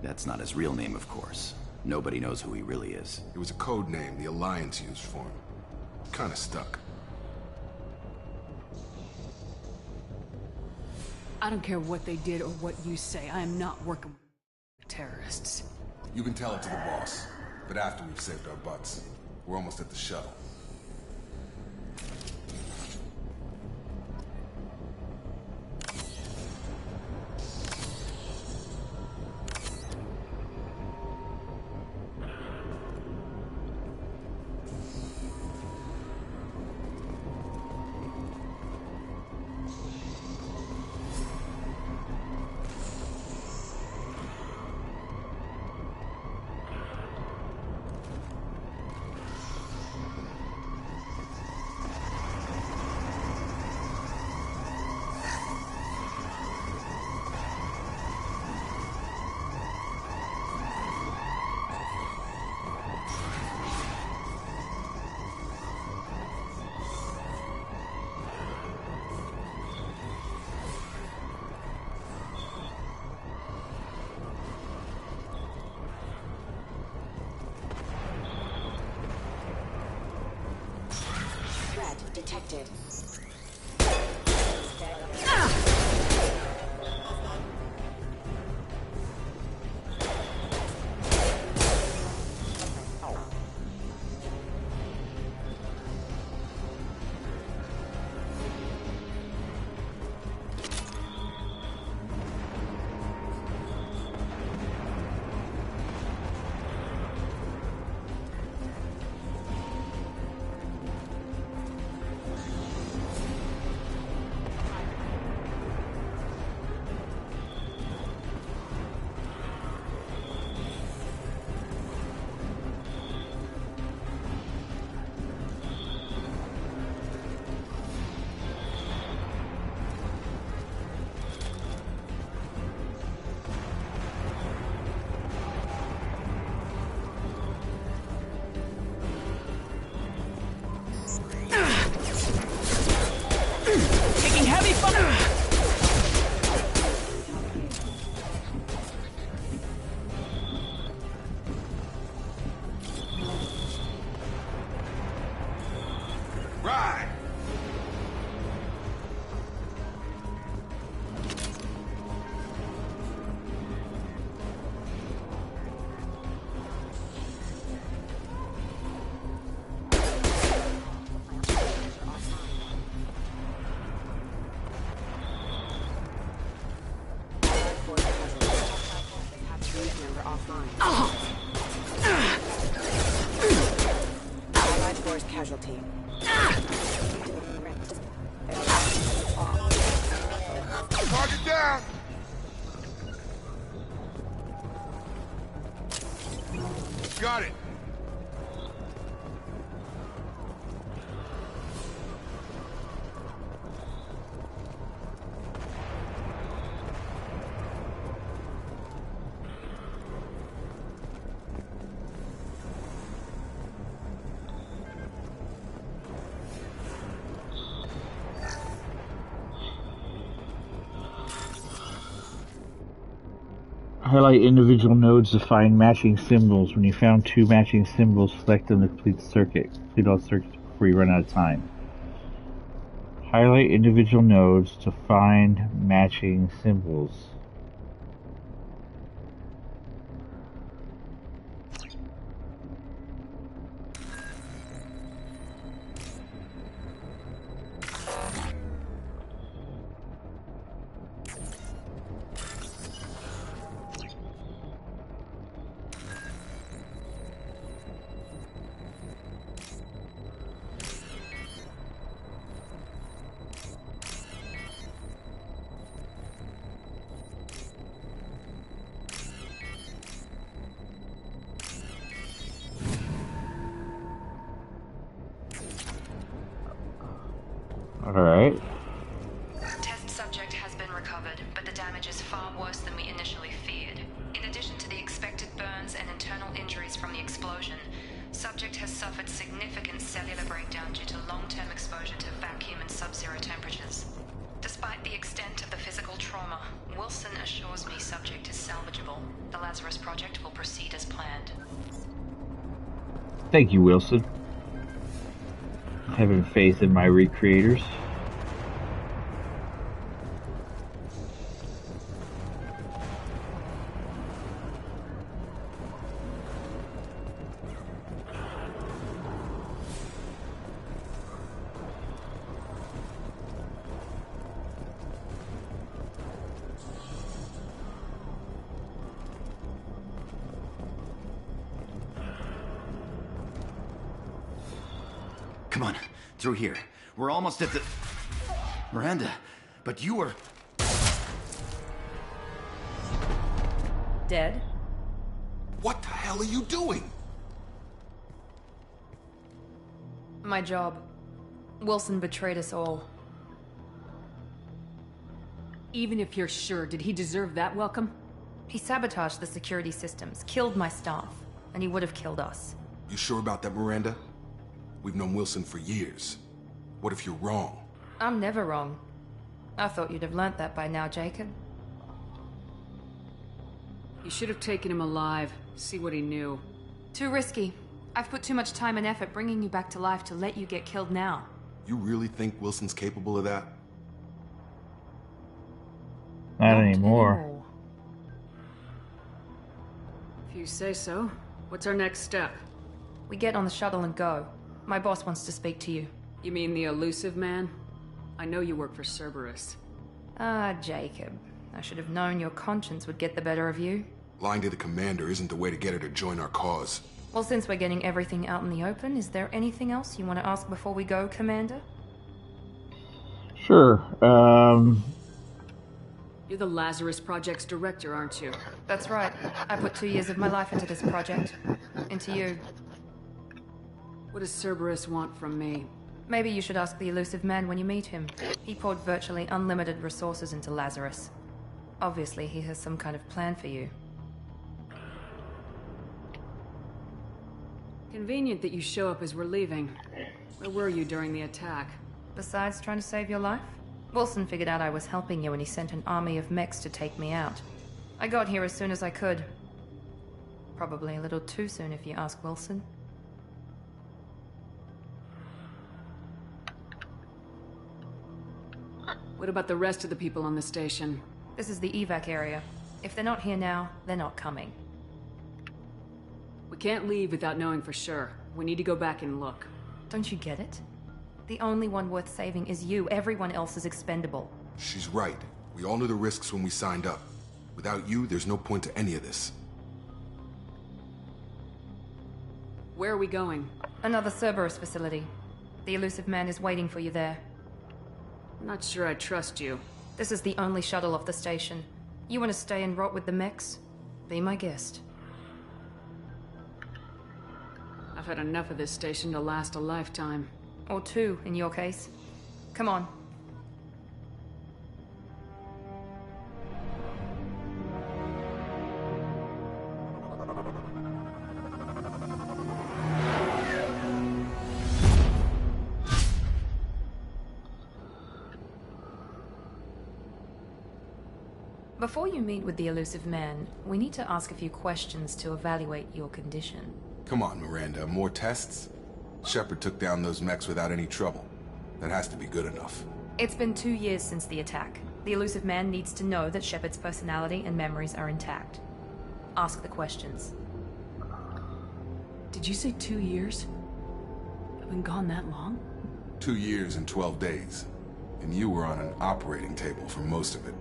that's not his real name, of course. Nobody knows who he really is. It was a code name the Alliance used for him. Kinda stuck. I don't care what they did or what you say. I am not working with terrorists. You can tell it to the boss, but after we've saved our butts. We're almost at the shuttle. Detected. Taking heavy fire! Right! Allied force casualty. Target down! Got it! Highlight individual nodes to find matching symbols. When you found two matching symbols, select them to complete the circuit. Complete all circuits before you run out of time. Highlight individual nodes to find matching symbols. Alright. Test subject has been recovered, but the damage is far worse than we initially feared. In addition to the expected burns and internal injuries from the explosion, subject has suffered significant cellular breakdown due to long-term exposure to vacuum and sub-zero temperatures. Despite the extent of the physical trauma, Wilson assures me subject is salvageable. The Lazarus project will proceed as planned. Thank you, Wilson. Having faith in my recreators. Come on, through here. We're almost at the... Miranda, but you were... Dead? What the hell are you doing? My job. Wilson betrayed us all. Even if you're sure, did he deserve that welcome? He sabotaged the security systems, killed my staff, and he would have killed us. You sure about that, Miranda? We've known Wilson for years. What if you're wrong? I'm never wrong. I thought you'd have learnt that by now, Jacob. You should have taken him alive, see what he knew. Too risky. I've put too much time and effort bringing you back to life to let you get killed now. You really think Wilson's capable of that? Not anymore. If you say so. What's our next step? We get on the shuttle and go. My boss wants to speak to you. You mean the elusive man? I know you work for Cerberus. Ah, Jacob. I should have known your conscience would get the better of you. Lying to the commander isn't the way to get her to join our cause. Well, since we're getting everything out in the open, is there anything else you want to ask before we go, Commander? Sure. You're the Lazarus Project's director, aren't you? That's right. I put 2 years of my life into this project. Into you. What does Cerberus want from me? Maybe you should ask the elusive man when you meet him. He poured virtually unlimited resources into Lazarus. Obviously, he has some kind of plan for you. Convenient that you show up as we're leaving. Where were you during the attack? Besides trying to save your life? Wilson figured out I was helping you and he sent an army of mechs to take me out. I got here as soon as I could. Probably a little too soon if you ask Wilson. What about the rest of the people on the station? This is the evac area. If they're not here now, they're not coming. We can't leave without knowing for sure. We need to go back and look. Don't you get it? The only one worth saving is you. Everyone else is expendable. She's right. We all knew the risks when we signed up. Without you, there's no point to any of this. Where are we going? Another Cerberus facility. The elusive man is waiting for you there. I'm not sure I trust you. This is the only shuttle off the station. You want to stay and rot with the mechs? Be my guest. I've had enough of this station to last a lifetime. Or 2, in your case. Come on. Before you meet with the elusive man, we need to ask a few questions to evaluate your condition. Come on, Miranda. More tests? Shepard took down those mechs without any trouble. That has to be good enough. It's been 2 years since the attack. The elusive man needs to know that Shepard's personality and memories are intact. Ask the questions. Did you say 2 years? I've been gone that long? 2 years and 12 days. And you were on an operating table for most of it.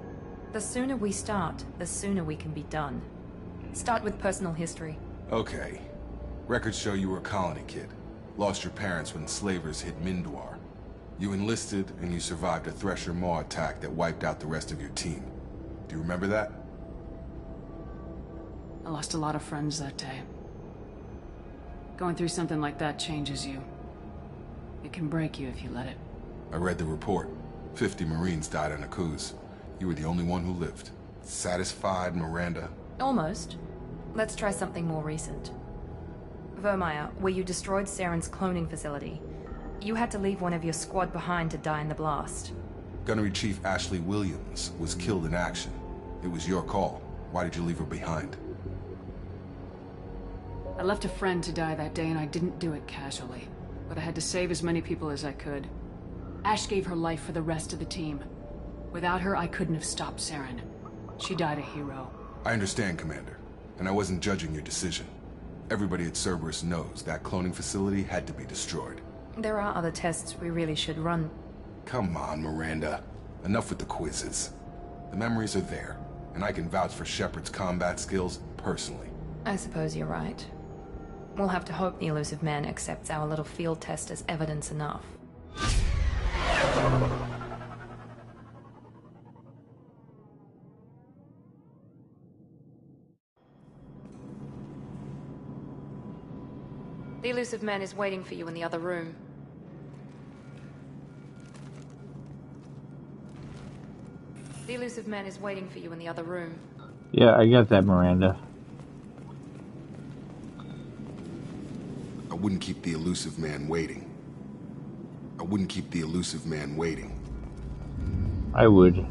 The sooner we start, the sooner we can be done. Start with personal history. Okay. Records show you were a colony kid. Lost your parents when slavers hit Mindwar. You enlisted, and you survived a Thresher Maw attack that wiped out the rest of your team. Do you remember that? I lost a lot of friends that day. Going through something like that changes you. It can break you if you let it. I read the report. 50 Marines died on a cruise. You were the only one who lived. Satisfied, Miranda? Almost. Let's try something more recent. Vermeer, where you destroyed Saren's cloning facility. You had to leave one of your squad behind to die in the blast. Gunnery Chief Ashley Williams was killed in action. It was your call. Why did you leave her behind? I left a friend to die that day and I didn't do it casually. But I had to save as many people as I could. Ash gave her life for the rest of the team. Without her, I couldn't have stopped Saren. She died a hero. I understand, Commander. And I wasn't judging your decision. Everybody at Cerberus knows that cloning facility had to be destroyed. There are other tests we really should run. Come on, Miranda. Enough with the quizzes. The memories are there, and I can vouch for Shepard's combat skills personally. I suppose you're right. We'll have to hope the Elusive Man accepts our little field test as evidence enough. The Elusive Man is waiting for you in the other room. The Elusive Man is waiting for you in the other room. Yeah, I got that, Miranda. I wouldn't keep the Elusive Man waiting. I wouldn't keep the Elusive Man waiting. I would.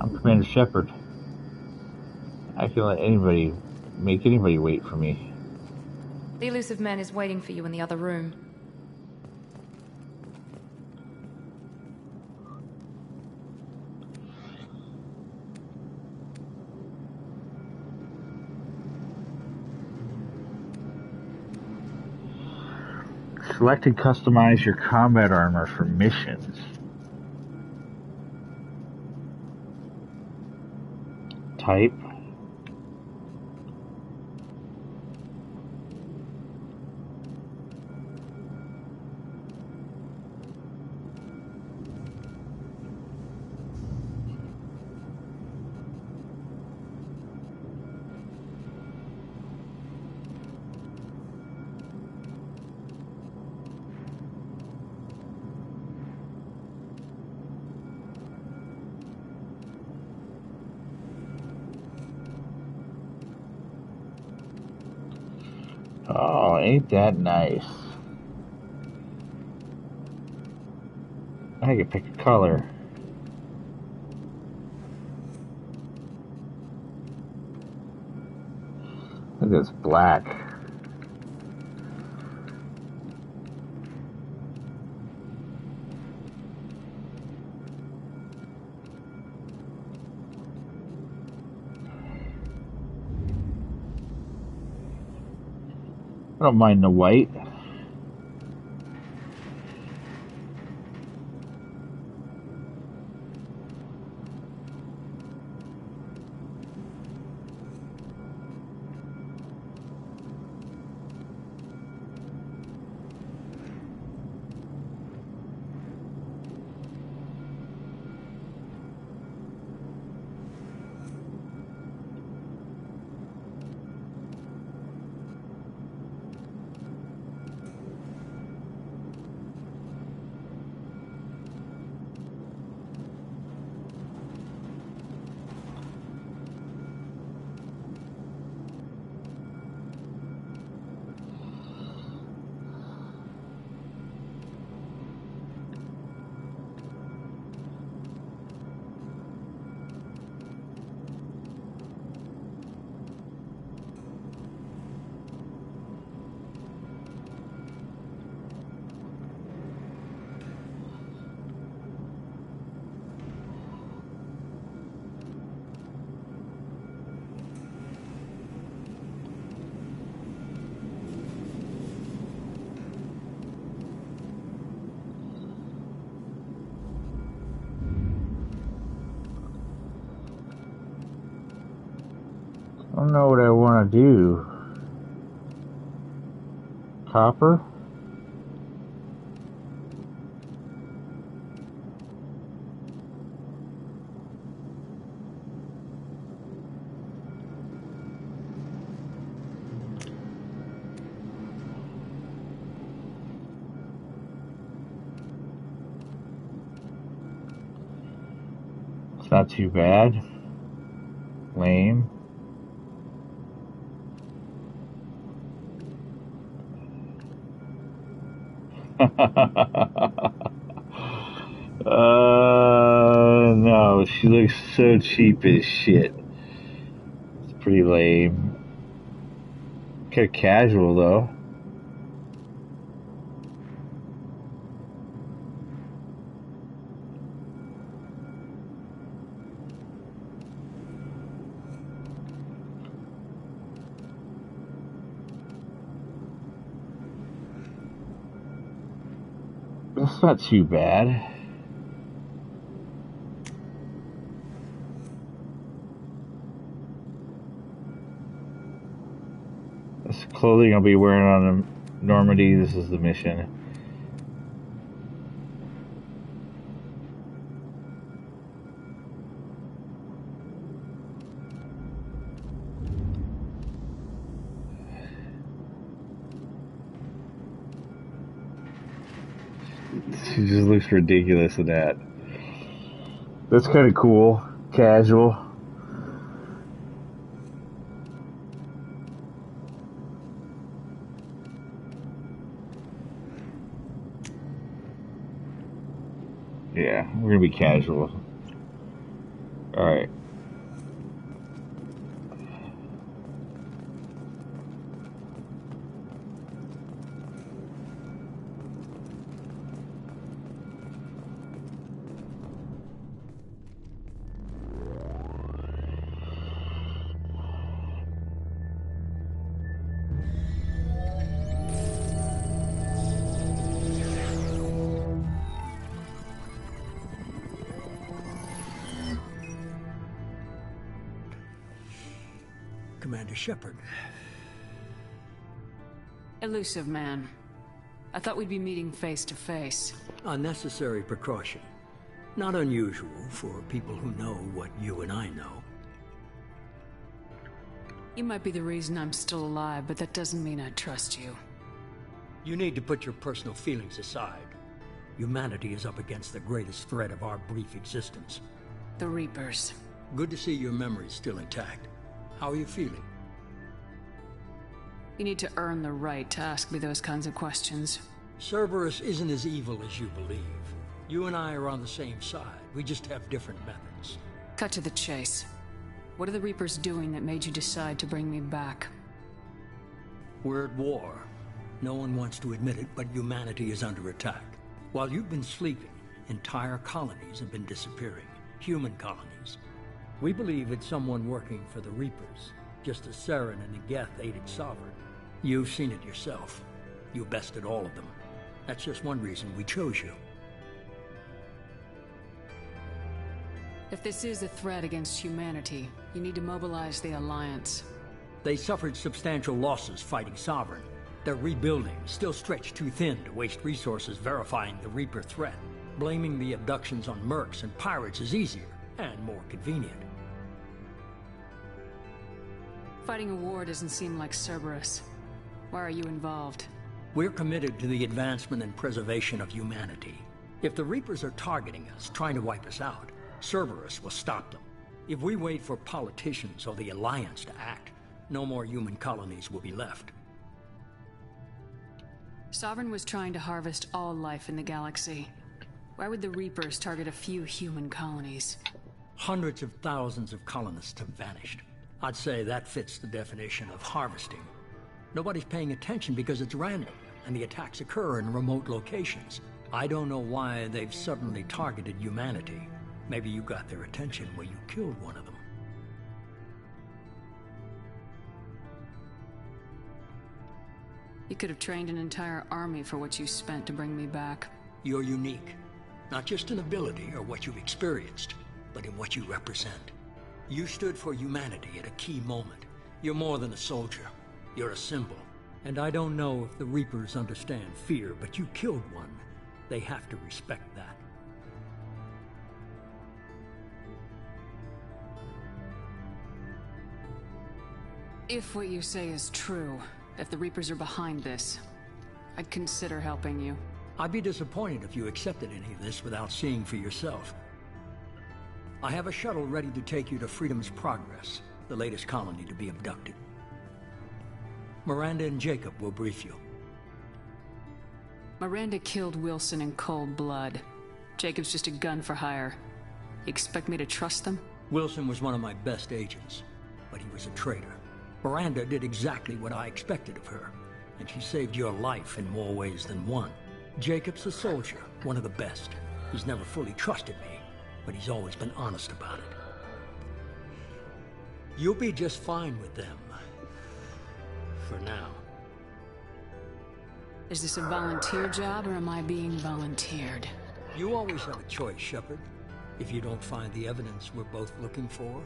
I'm Commander Shepard. I can let anybody, make anybody wait for me. The Elusive Man is waiting for you in the other room. Select and customize your combat armor for missions. Type. Oh, ain't that nice? I can pick a color. Look at this black. I don't mind the white. I don't know what I want to do. Copper? It's not too bad. Lame. No, she looks so cheap as shit. It's pretty lame. Kind of casual, though. That's not too bad. This clothing I'll be wearing on Normandy. This is the mission. She just looks ridiculous in that. That's kind of cool. Casual. Yeah, we're gonna be casual. Alright. Commander Shepard. Elusive man. I thought we'd be meeting face to face. Unnecessary precaution. Not unusual for people who know what you and I know. You might be the reason I'm still alive, but that doesn't mean I trust you. You need to put your personal feelings aside. Humanity is up against the greatest threat of our brief existence. The Reapers. Good to see your memory's still intact. How are you feeling? You need to earn the right to ask me those kinds of questions. Cerberus isn't as evil as you believe. You and I are on the same side. We just have different methods. Cut to the chase. What are the Reapers doing that made you decide to bring me back? We're at war. No one wants to admit it, but humanity is under attack. While you've been sleeping, entire colonies have been disappearing. Human colonies. We believe it's someone working for the Reapers, just as Saren and Geth aided Sovereign. You've seen it yourself. You bested all of them. That's just one reason we chose you. If this is a threat against humanity, you need to mobilize the Alliance. They suffered substantial losses fighting Sovereign. They're rebuilding, still stretched too thin to waste resources verifying the Reaper threat. Blaming the abductions on mercs and pirates is easier, and more convenient. Fighting a war doesn't seem like Cerberus. Why are you involved? We're committed to the advancement and preservation of humanity. If the Reapers are targeting us, trying to wipe us out, Cerberus will stop them. If we wait for politicians or the Alliance to act, no more human colonies will be left. Sovereign was trying to harvest all life in the galaxy. Why would the Reapers target a few human colonies? Hundreds of thousands of colonists have vanished. I'd say that fits the definition of harvesting. Nobody's paying attention because it's random, and the attacks occur in remote locations. I don't know why they've suddenly targeted humanity. Maybe you got their attention when you killed one of them. You could have trained an entire army for what you spent to bring me back. You're unique. Not just in ability or what you've experienced, but in what you represent. You stood for humanity at a key moment. You're more than a soldier. You're a symbol. And I don't know if the Reapers understand fear, but you killed one. They have to respect that. If what you say is true, if the Reapers are behind this, I'd consider helping you. I'd be disappointed if you accepted any of this without seeing for yourself. I have a shuttle ready to take you to Freedom's Progress, the latest colony to be abducted. Miranda and Jacob will brief you. Miranda killed Wilson in cold blood. Jacob's just a gun for hire. You expect me to trust them? Wilson was one of my best agents, but he was a traitor. Miranda did exactly what I expected of her, and she saved your life in more ways than one. Jacob's a soldier, one of the best. He's never fully trusted me, but he's always been honest about it. You'll be just fine with them. For now. Is this a volunteer job, or am I being volunteered? You always have a choice, Shepard. If you don't find the evidence we're both looking for,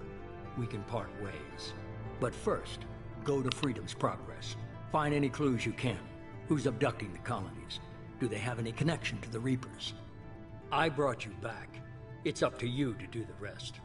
we can part ways. But first, go to Freedom's Progress. Find any clues you can. Who's abducting the colonies? Do they have any connection to the Reapers? I brought you back. It's up to you to do the rest.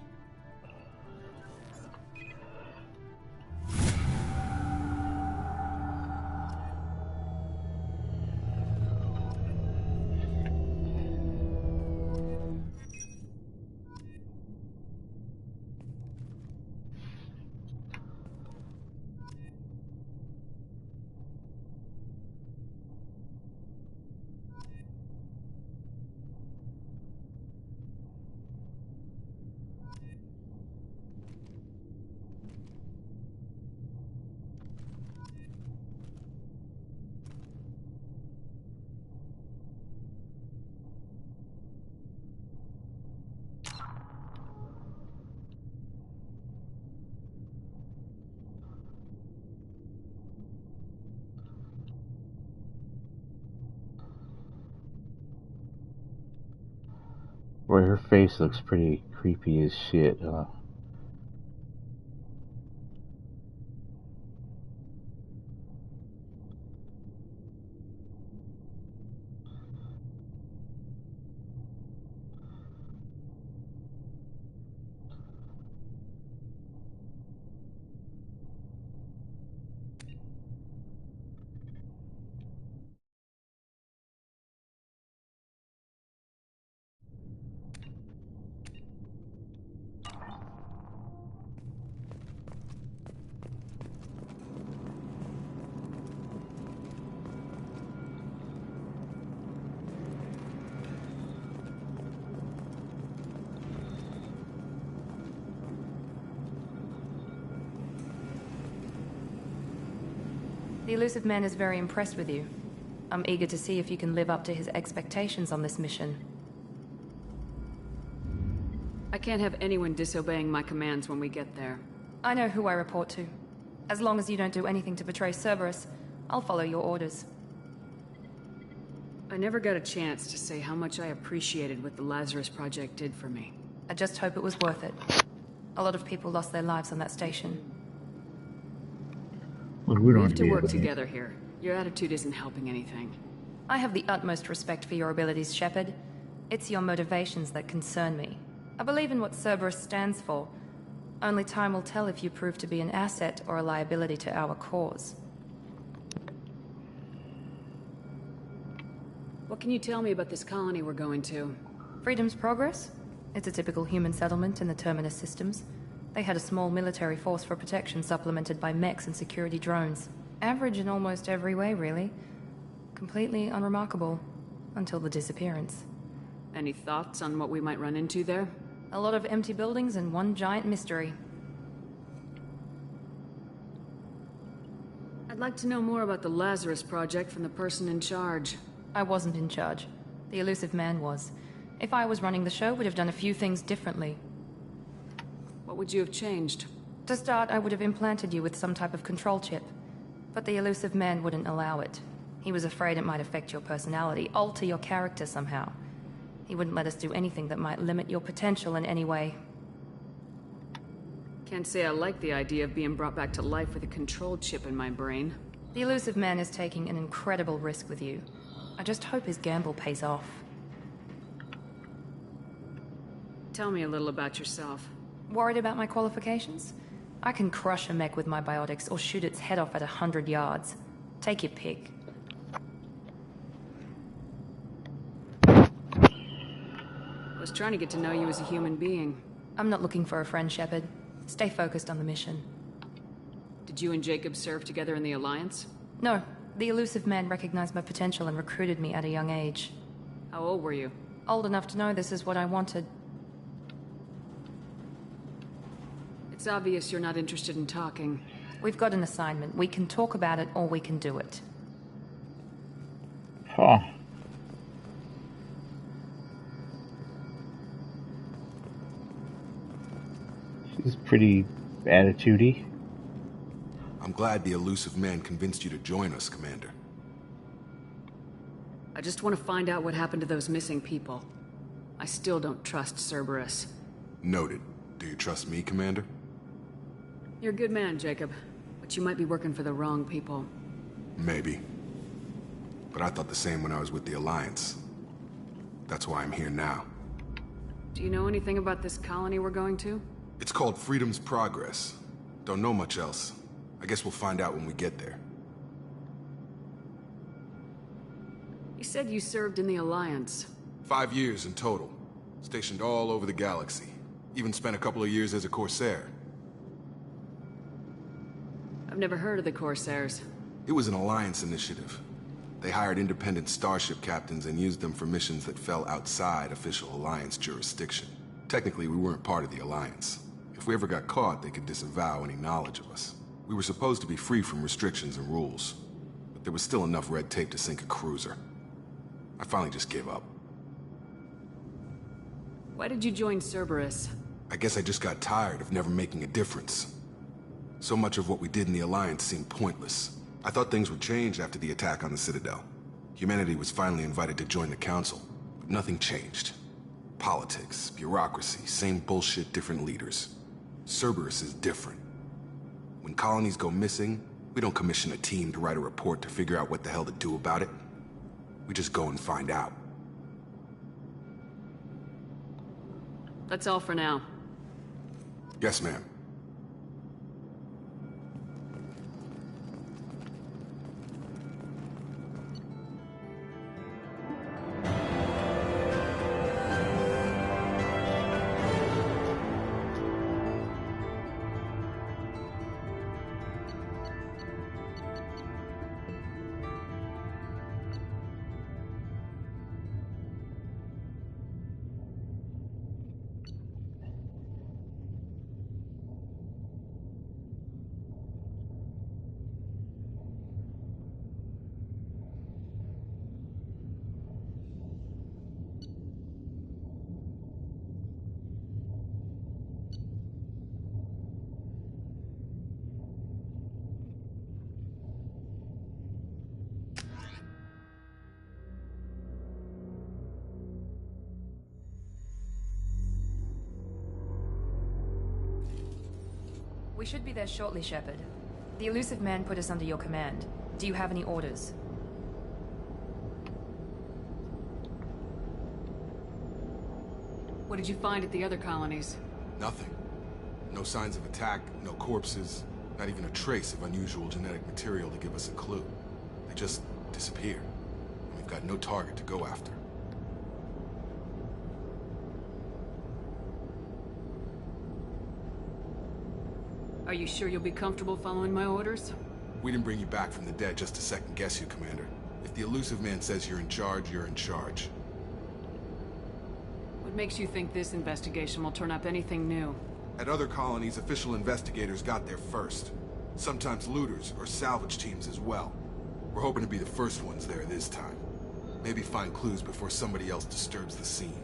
Boy, her face looks pretty creepy as shit, huh? The elusive man is very impressed with you. I'm eager to see if you can live up to his expectations on this mission. I can't have anyone disobeying my commands when we get there. I know who I report to. As long as you don't do anything to betray Cerberus, I'll follow your orders. I never got a chance to say how much I appreciated what the Lazarus Project did for me. I just hope it was worth it. A lot of people lost their lives on that station. Well, we have to work together here. Your attitude isn't helping anything. I have the utmost respect for your abilities, Shepard. It's your motivations that concern me. I believe in what Cerberus stands for. Only time will tell if you prove to be an asset or a liability to our cause. What can you tell me about this colony we're going to? Freedom's Progress? It's a typical human settlement in the Terminus systems. They had a small military force for protection supplemented by mechs and security drones. Average in almost every way, really. Completely unremarkable. Until the disappearance. Any thoughts on what we might run into there? A lot of empty buildings and one giant mystery. I'd like to know more about the Lazarus Project from the person in charge. I wasn't in charge. The elusive man was. If I was running the show, we'd have done a few things differently. What would you have changed? To start, I would have implanted you with some type of control chip. But the elusive man wouldn't allow it. He was afraid it might affect your personality, alter your character somehow. He wouldn't let us do anything that might limit your potential in any way. Can't say I like the idea of being brought back to life with a control chip in my brain. The elusive man is taking an incredible risk with you. I just hope his gamble pays off. Tell me a little about yourself. Worried about my qualifications? I can crush a mech with my biotics or shoot its head off at 100 yards. Take your pick. I was trying to get to know you as a human being. I'm not looking for a friend, Shepard. Stay focused on the mission. Did you and Jacob serve together in the Alliance? No, The elusive man recognized my potential and recruited me at a young age. How old were you? Old enough to know this is what I wanted. It's obvious you're not interested in talking. We've got an assignment. We can talk about it or we can do it. Huh. She's pretty attitudey. I'm glad the elusive man convinced you to join us, Commander. I just want to find out what happened to those missing people. I still don't trust Cerberus. Noted. Do you trust me, Commander? You're a good man, Jacob. But you might be working for the wrong people. Maybe. But I thought the same when I was with the Alliance. That's why I'm here now. Do you know anything about this colony we're going to? It's called Freedom's Progress. Don't know much else. I guess we'll find out when we get there. You said you served in the Alliance. 5 years in total. Stationed all over the galaxy. Even spent a couple of years as a Corsair. I've never heard of the Corsairs. It was an Alliance initiative. They hired independent starship captains and used them for missions that fell outside official Alliance jurisdiction. Technically, we weren't part of the Alliance. If we ever got caught, they could disavow any knowledge of us. We were supposed to be free from restrictions and rules, but there was still enough red tape to sink a cruiser. I finally just gave up. Why did you join Cerberus? I guess I just got tired of never making a difference. So much of what we did in the Alliance seemed pointless. I thought things would change after the attack on the Citadel. Humanity was finally invited to join the Council, but nothing changed. Politics, bureaucracy, same bullshit, different leaders. Cerberus is different. When colonies go missing, we don't commission a team to write a report to figure out what the hell to do about it. We just go and find out. That's all for now. Yes, ma'am. We should be there shortly, Shepard. The elusive man put us under your command. Do you have any orders? What did you find at the other colonies? Nothing. No signs of attack, no corpses, not even a trace of unusual genetic material to give us a clue. They just disappear. We've got no target to go after. Are you sure you'll be comfortable following my orders? We didn't bring you back from the dead just to second guess you, Commander. If the elusive man says you're in charge, you're in charge. What makes you think this investigation will turn up anything new? At other colonies, official investigators got there first. Sometimes looters or salvage teams as well. We're hoping to be the first ones there this time. Maybe find clues before somebody else disturbs the scene.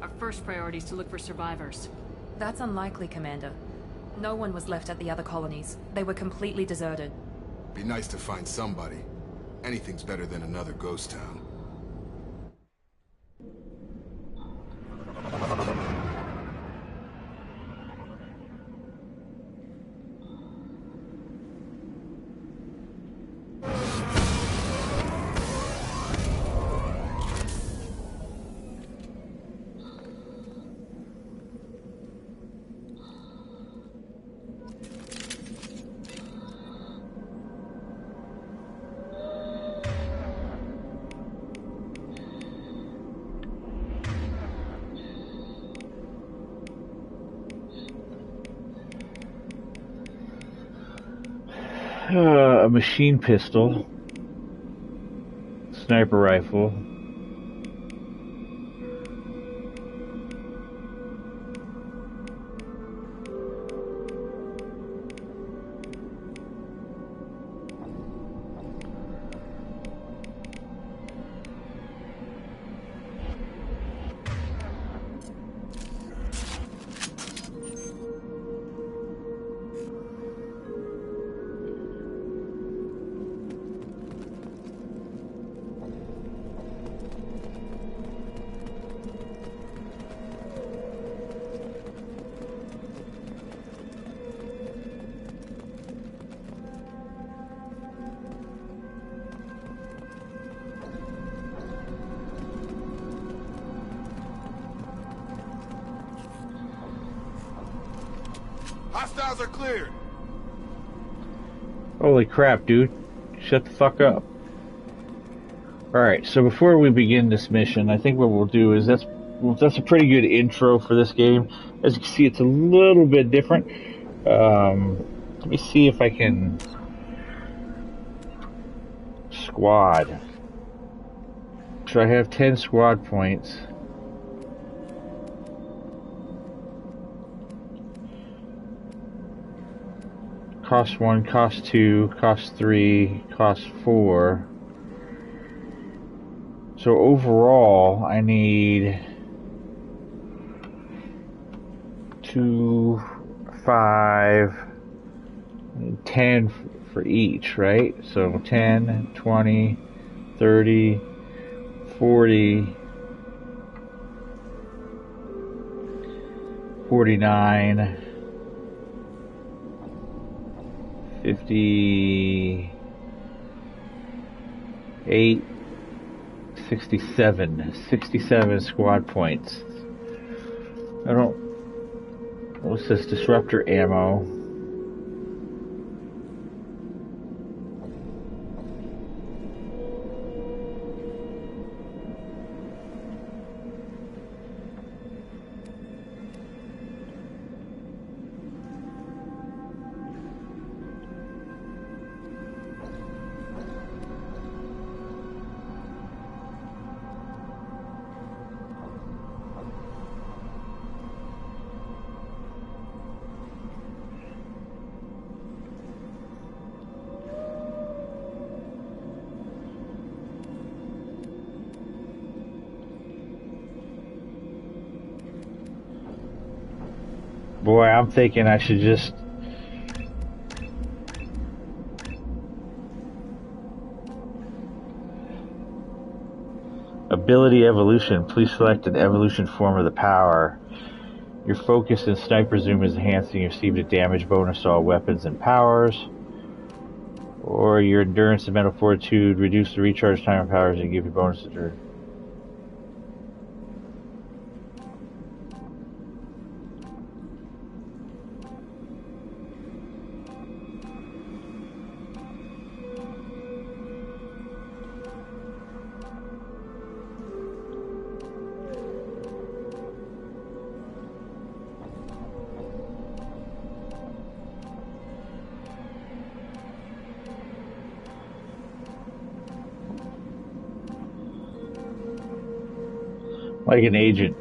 Our first priority is to look for survivors. That's unlikely, Commander. No one was left at the other colonies. They were completely deserted. Be nice to find somebody. Anything's better than another ghost town. A machine pistol, sniper rifle, Hostiles are cleared. Holy crap, dude. Shut the fuck up. Alright, so before we begin this mission, I think what we'll do is that's a pretty good intro for this game. As you can see, it's a little bit different. Let me see if I can... Squad. So I have 10 squad points. Cost 1, cost 2, cost 3, cost 4. So overall, I need 2, 5, 10 for each, right? So 10, 20, 30, 40, 49, 58, 67 squad points. I don't... What's this? Disruptor ammo. Boy, I'm thinking I should just... Ability evolution. Please select an evolution form of the power. Your focus and sniper zoom is enhanced and you receive a damage bonus to all weapons and powers. Or your endurance and mental fortitude. Reduce the recharge time of powers and give you bonuses to... Like an agent.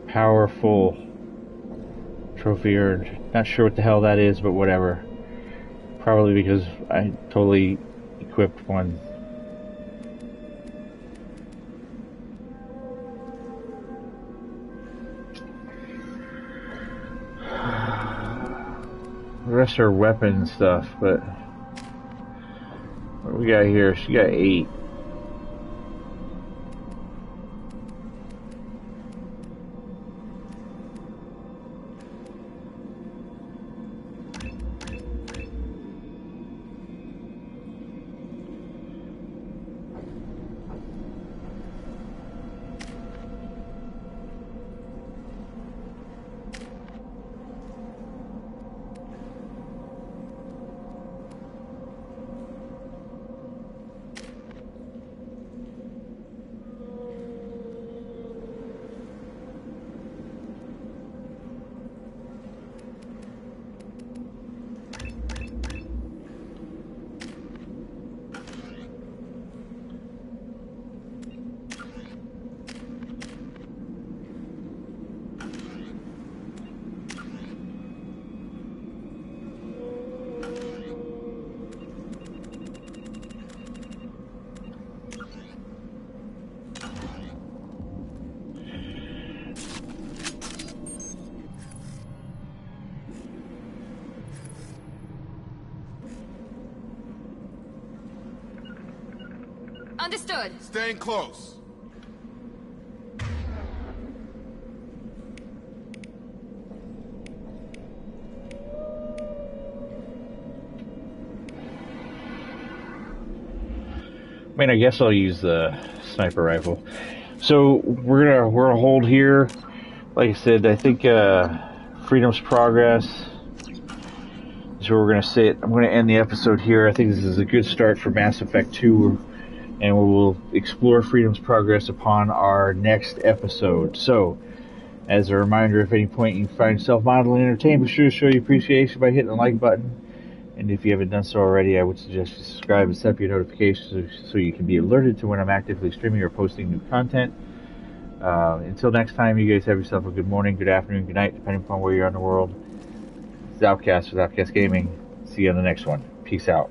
Powerful. Trophy earned. Not sure what the hell that is, but whatever. Probably because I totally equipped one. The rest are weapon stuff, but... What do we got here? She got 8. Understood. Staying close. I mean, I guess I'll use the sniper rifle. So we're gonna hold here. Like I said, I think Freedom's Progress is where we're gonna sit. I'm gonna end the episode here. I think this is a good start for Mass Effect 2, and we will explore Freedom's Progress upon our next episode. So, as a reminder, if at any point you find yourself mildly entertained, be sure to show your appreciation by hitting the like button. And if you haven't done so already, I would suggest you subscribe and set up your notifications so you can be alerted to when I'm actively streaming or posting new content. Until next time, you guys have yourself a good morning, good afternoon, good night, depending upon where you are in the world. This is Outcast with Outcast Gaming. See you on the next one. Peace out.